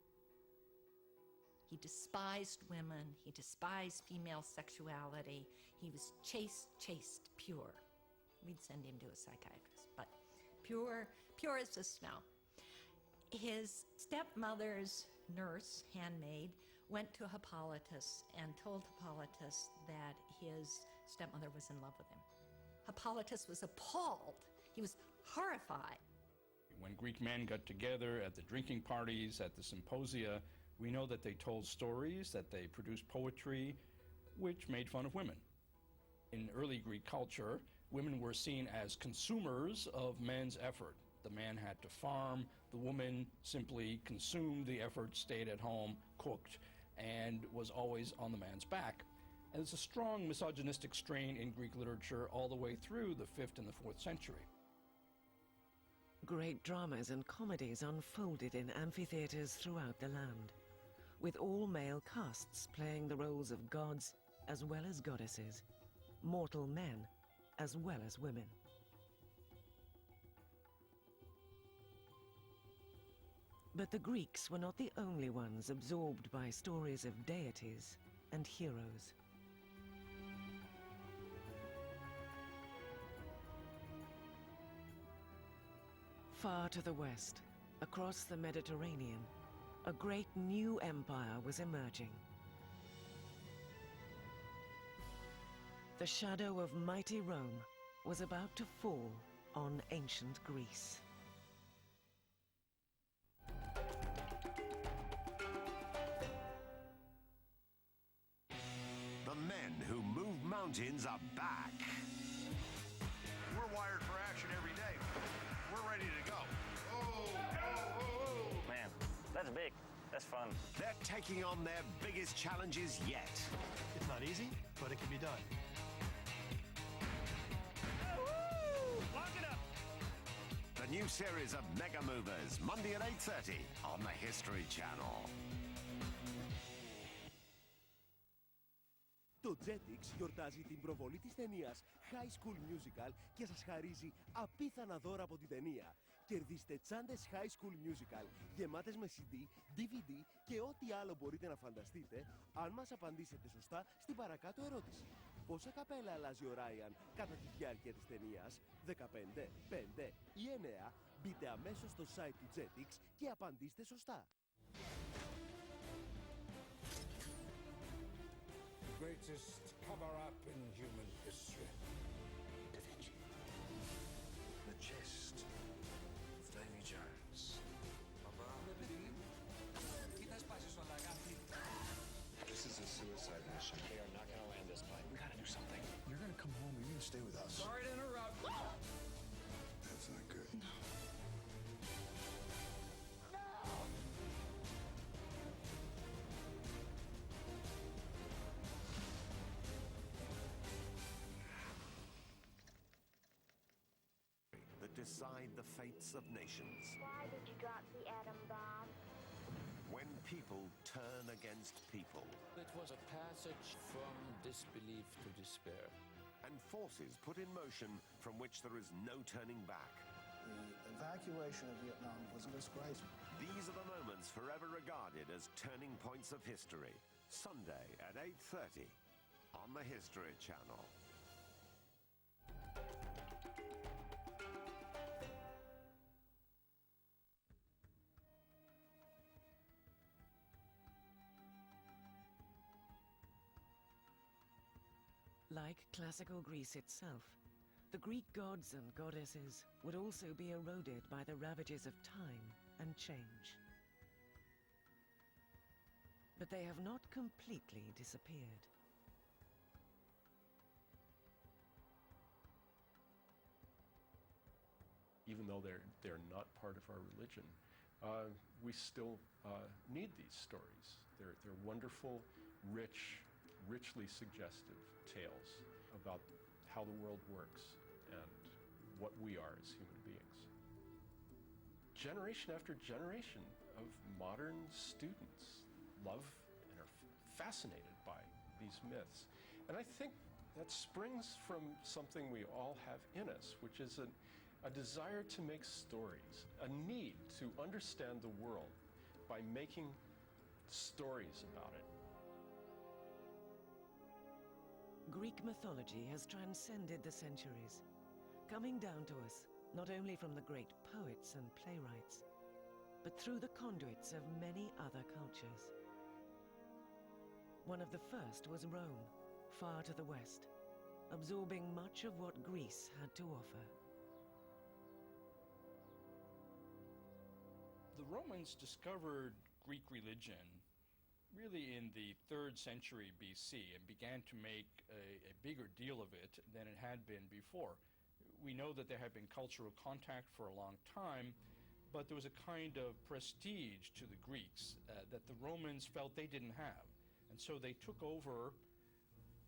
He despised women. He despised female sexuality. He was chaste, pure. We'd send him to a psychiatrist, but pure as the snow. His stepmother's nurse, handmaid, went to Hippolytus and told Hippolytus that his stepmother was in love with him. Hippolytus was appalled. He was horrified. When Greek men got together at the drinking parties, at the symposia, we know that they told stories, that they produced poetry, which made fun of women. In early Greek culture, women were seen as consumers of men's effort. The man had to farm, the woman simply consumed the effort, stayed at home, cooked, and was always on the man's back. And there's a strong misogynistic strain in Greek literature all the way through the 5th and the 4th century. Great dramas and comedies unfolded in amphitheaters throughout the land, with all male casts playing the roles of gods as well as goddesses, mortal men as well as women. But the Greeks were not the only ones absorbed by stories of deities and heroes. Far to the west, across the Mediterranean, a great new empire was emerging. The shadow of mighty Rome was about to fall on ancient Greece. The men who move mountains are back. We're wired for action every day. We're ready to go. Man, that's big. That's fun. They're taking on their biggest challenges yet. It's not easy, but it can be done. Lock it up! The new series of Mega Movers, Monday at 8:30 on the History Channel. Το Jetix γιορτάζει την προβολή της ταινίας High School Musical και σας χαρίζει απίθανα δώρα από την ταινία. Κερδίστε τσάντες High School Musical γεμάτες με CD, DVD και ό,τι άλλο μπορείτε να φανταστείτε αν μας απαντήσετε σωστά στην παρακάτω ερώτηση. Πόσα καπέλα αλλάζει ο Ράιαν κατά τη διάρκεια της ταινίας? 15, 5 ή 9? Μπείτε αμέσως στο site του Jetix και απαντήστε σωστά. Greatest cover-up in human history. Da Vinci. The chest of Davy Jones. This is a suicide mission. We are not going to land this plane. We got to do something. You're going to come home. You're going to stay with us. Sorry to interrupt. That's not good. No. That decide the fates of nations. Why did you drop the atom bomb? When people turn against people. It was a passage from disbelief to despair. And forces put in motion from which there is no turning back. The evacuation of Vietnam was a disgrace. These are the moments forever regarded as turning points of history. Sunday at 8:30 on the History Channel. Like classical Greece itself, the Greek gods and goddesses would also be eroded by the ravages of time and change. But they have not completely disappeared. Even though they're not part of our religion, we still need these stories. They're wonderful, richly suggestive tales about how the world works and what we are as human beings. Generation after generation of modern students love and are fascinated by these myths. And I think that springs from something we all have in us, which is a desire to make stories, a need to understand the world by making stories about it. Greek mythology has transcended the centuries, coming down to us not only from the great poets and playwrights, but through the conduits of many other cultures. One of the first was Rome, far to the west, absorbing much of what Greece had to offer. The Romans discovered Greek religion really in the 3rd century BC and began to make a bigger deal of it than it had been before. We know that there had been cultural contact for a long time, but there was a kind of prestige to the Greeks that the Romans felt they didn't have. And so they took over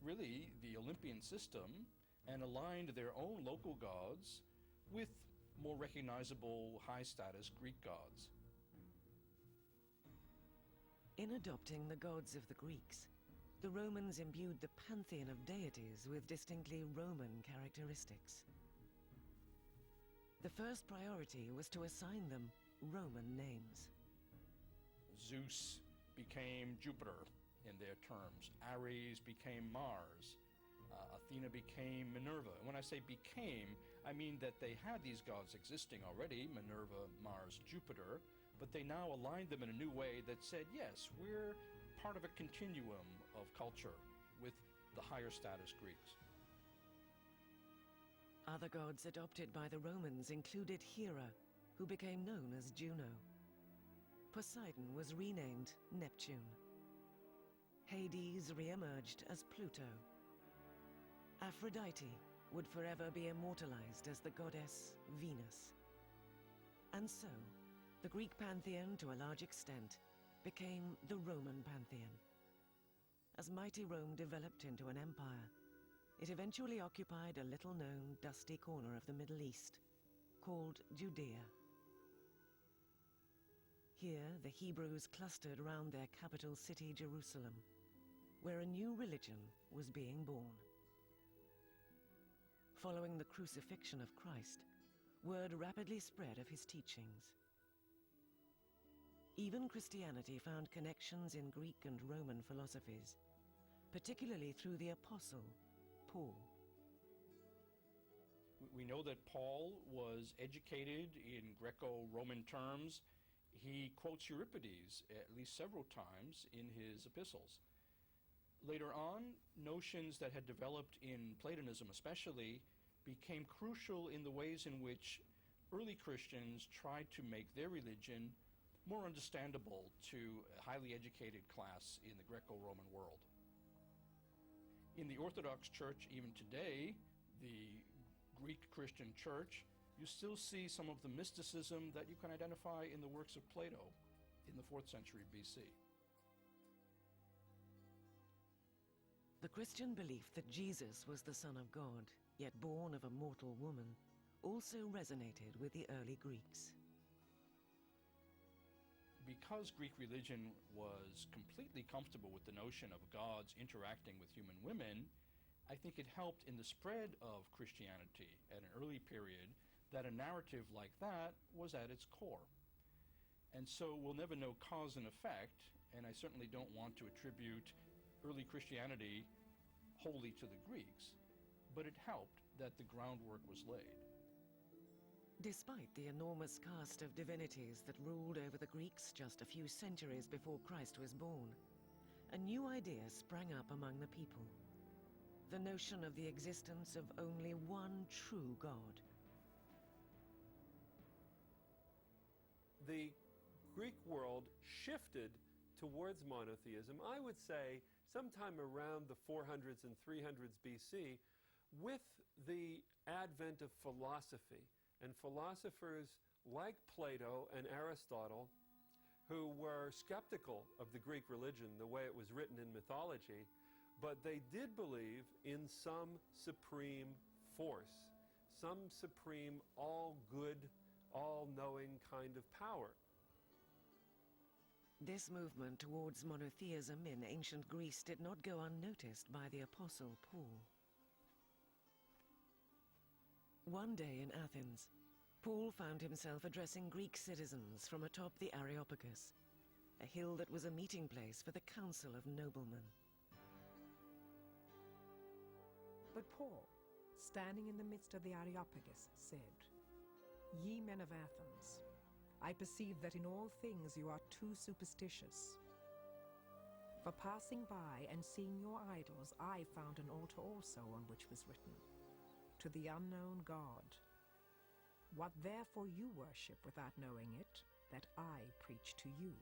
really the Olympian system and aligned their own local gods with more recognizable high-status Greek gods. In adopting the gods of the Greeks, the Romans imbued the pantheon of deities with distinctly Roman characteristics. The first priority was to assign them Roman names. Zeus became Jupiter in their terms. Ares became Mars. Athena became Minerva. And when I say became, I mean that they had these gods existing already, Minerva, Mars, Jupiter, but they now aligned them in a new way that said, yes, we're part of a continuum of culture with the higher status Greeks. Other gods adopted by the Romans included Hera, who became known as Juno. Poseidon was renamed Neptune. Hades re-emerged as Pluto. Aphrodite would forever be immortalized as the goddess Venus. And so, the Greek pantheon, to a large extent, became the Roman pantheon. As mighty Rome developed into an empire, it eventually occupied a little-known, dusty corner of the Middle East, called Judea. Here, the Hebrews clustered around their capital city, Jerusalem, where a new religion was being born. Following the crucifixion of Christ, word rapidly spread of his teachings. Even Christianity found connections in Greek and Roman philosophies, particularly through the apostle, Paul. We know that Paul was educated in Greco-Roman terms. He quotes Euripides at least several times in his epistles. Later on, notions that had developed in Platonism especially became crucial in the ways in which early Christians tried to make their religion more understandable to a highly educated class in the Greco-Roman world. In the Orthodox Church, even today, the Greek Christian Church, you still see some of the mysticism that you can identify in the works of Plato in the 4th century BC. The Christian belief that Jesus was the Son of God, yet born of a mortal woman, also resonated with the early Greeks. Because Greek religion was completely comfortable with the notion of gods interacting with human women, I think it helped in the spread of Christianity at an early period that a narrative like that was at its core. And so we'll never know cause and effect, and I certainly don't want to attribute early Christianity wholly to the Greeks, but it helped that the groundwork was laid. Despite the enormous cast of divinities that ruled over the Greeks just a few centuries before Christ was born, a new idea sprang up among the people: the notion of the existence of only one true God. The Greek world shifted towards monotheism, I would say, sometime around the 400s and 300s BC, with the advent of philosophy. And philosophers like Plato and Aristotle, who were skeptical of the Greek religion, the way it was written in mythology, but they did believe in some supreme force, some supreme, all-good, all-knowing kind of power. This movement towards monotheism in ancient Greece did not go unnoticed by the Apostle Paul. One day in Athens, Paul found himself addressing Greek citizens from atop the Areopagus, a hill that was a meeting place for the council of noblemen. But Paul, standing in the midst of the Areopagus, said, "Ye men of Athens, I perceive that in all things you are too superstitious. For passing by and seeing your idols, I found an altar also on which was written, To the unknown God. What therefore you worship without knowing it, that I preach to you.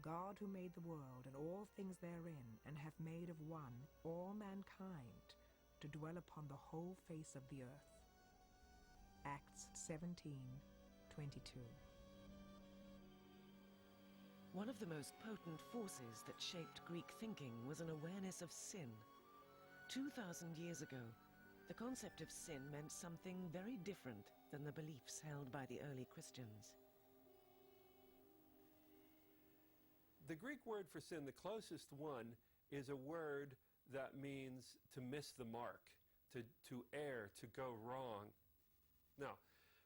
God who made the world and all things therein, and hath made of one all mankind, to dwell upon the whole face of the earth." Acts 17:22. One of the most potent forces that shaped Greek thinking was an awareness of sin. 2,000 years ago, the concept of sin meant something very different than the beliefs held by the early Christians. The Greek word for sin, the closest one, is a word that means to miss the mark, to err, to go wrong. Now,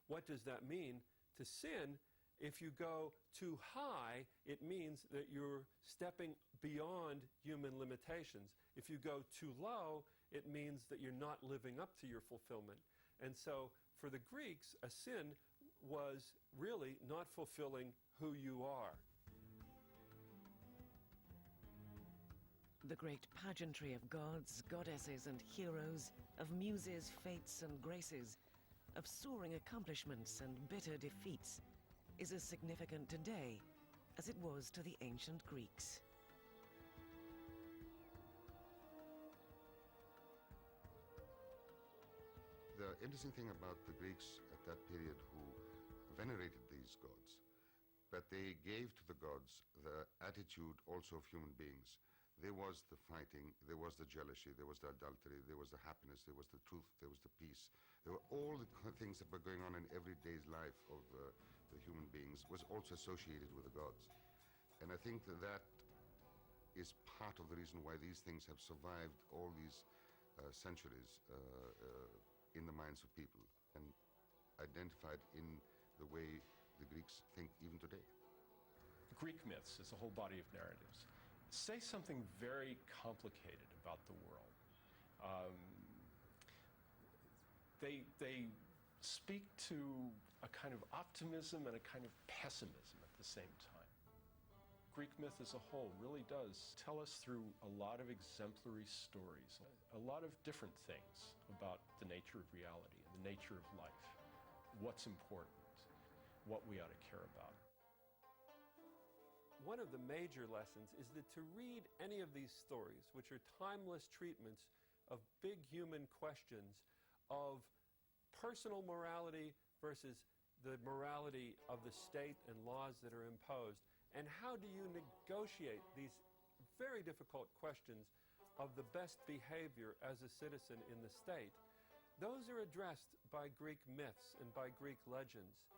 what does that mean? To sin, if you go too high, it means that you're stepping beyond human limitations. If you go too low, it means that you're not living up to your fulfillment. And so, for the Greeks, a sin was really not fulfilling who you are. The great pageantry of gods, goddesses, and heroes, of muses, fates, and graces, of soaring accomplishments and bitter defeats, is as significant today as it was to the ancient Greeks. The interesting thing about the Greeks at that period who venerated these gods, that they gave to the gods the attitude also of human beings. There was the fighting, there was the jealousy, there was the adultery, there was the happiness, there was the truth, there was the peace. There were all the things that were going on in everyday's life of the human beings was also associated with the gods. And I think that is part of the reason why these things have survived all these centuries in the minds of people and identified in the way the Greeks think even today. Greek myths is a whole body of narratives. Say something very complicated about the world. They speak to a kind of optimism and a kind of pessimism at the same time. Greek myth as a whole really does tell us through a lot of exemplary stories, a lot of different things about the nature of reality and the nature of life, what's important, what we ought to care about. One of the major lessons is that to read any of these stories, which are timeless treatments of big human questions of personal morality versus the morality of the state and laws that are imposed, and how do you negotiate these very difficult questions of the best behavior as a citizen in the state, those are addressed by Greek myths and by Greek legends.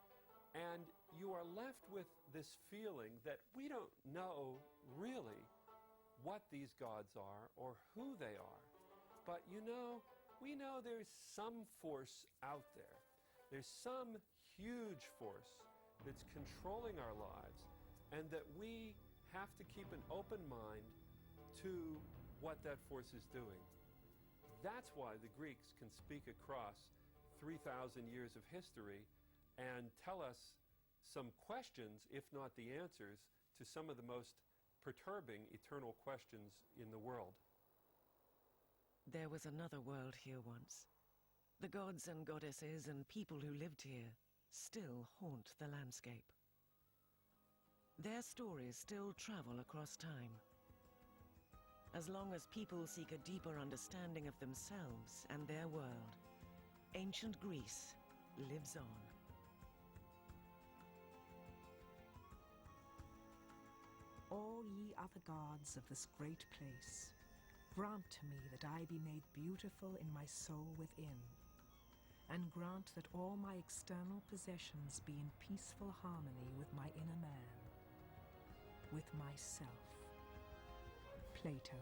And you are left with this feeling that we don't know really what these gods are or who they are. But we know there's some force out there. There's some huge force that's controlling our lives, and that we have to keep an open mind to what that force is doing. That's why the Greeks can speak across 3,000 years of history and tell us some questions, if not the answers, to some of the most perturbing eternal questions in the world. There was another world here once. The gods and goddesses and people who lived here still haunt the landscape. Their stories still travel across time. As long as people seek a deeper understanding of themselves and their world, ancient Greece lives on. All ye other gods of this great place, grant to me that I be made beautiful in my soul within, and grant that all my external possessions be in peaceful harmony with my inner man, with myself. Plato.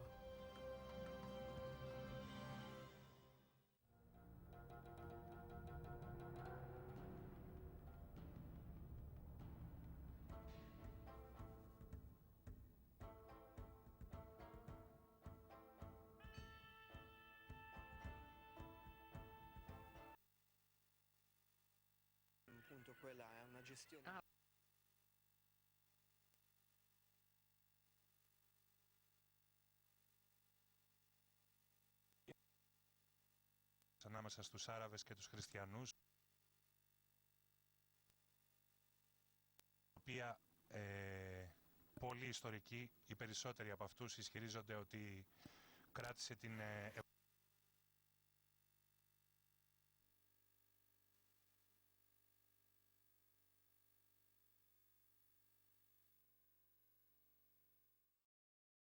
Appunto quella è una gestione. Ανάμεσα στους Άραβες και τους Χριστιανούς, η οποία πολλοί ιστορικοί, οι περισσότεροι από αυτούς ισχυρίζονται ότι κράτησε την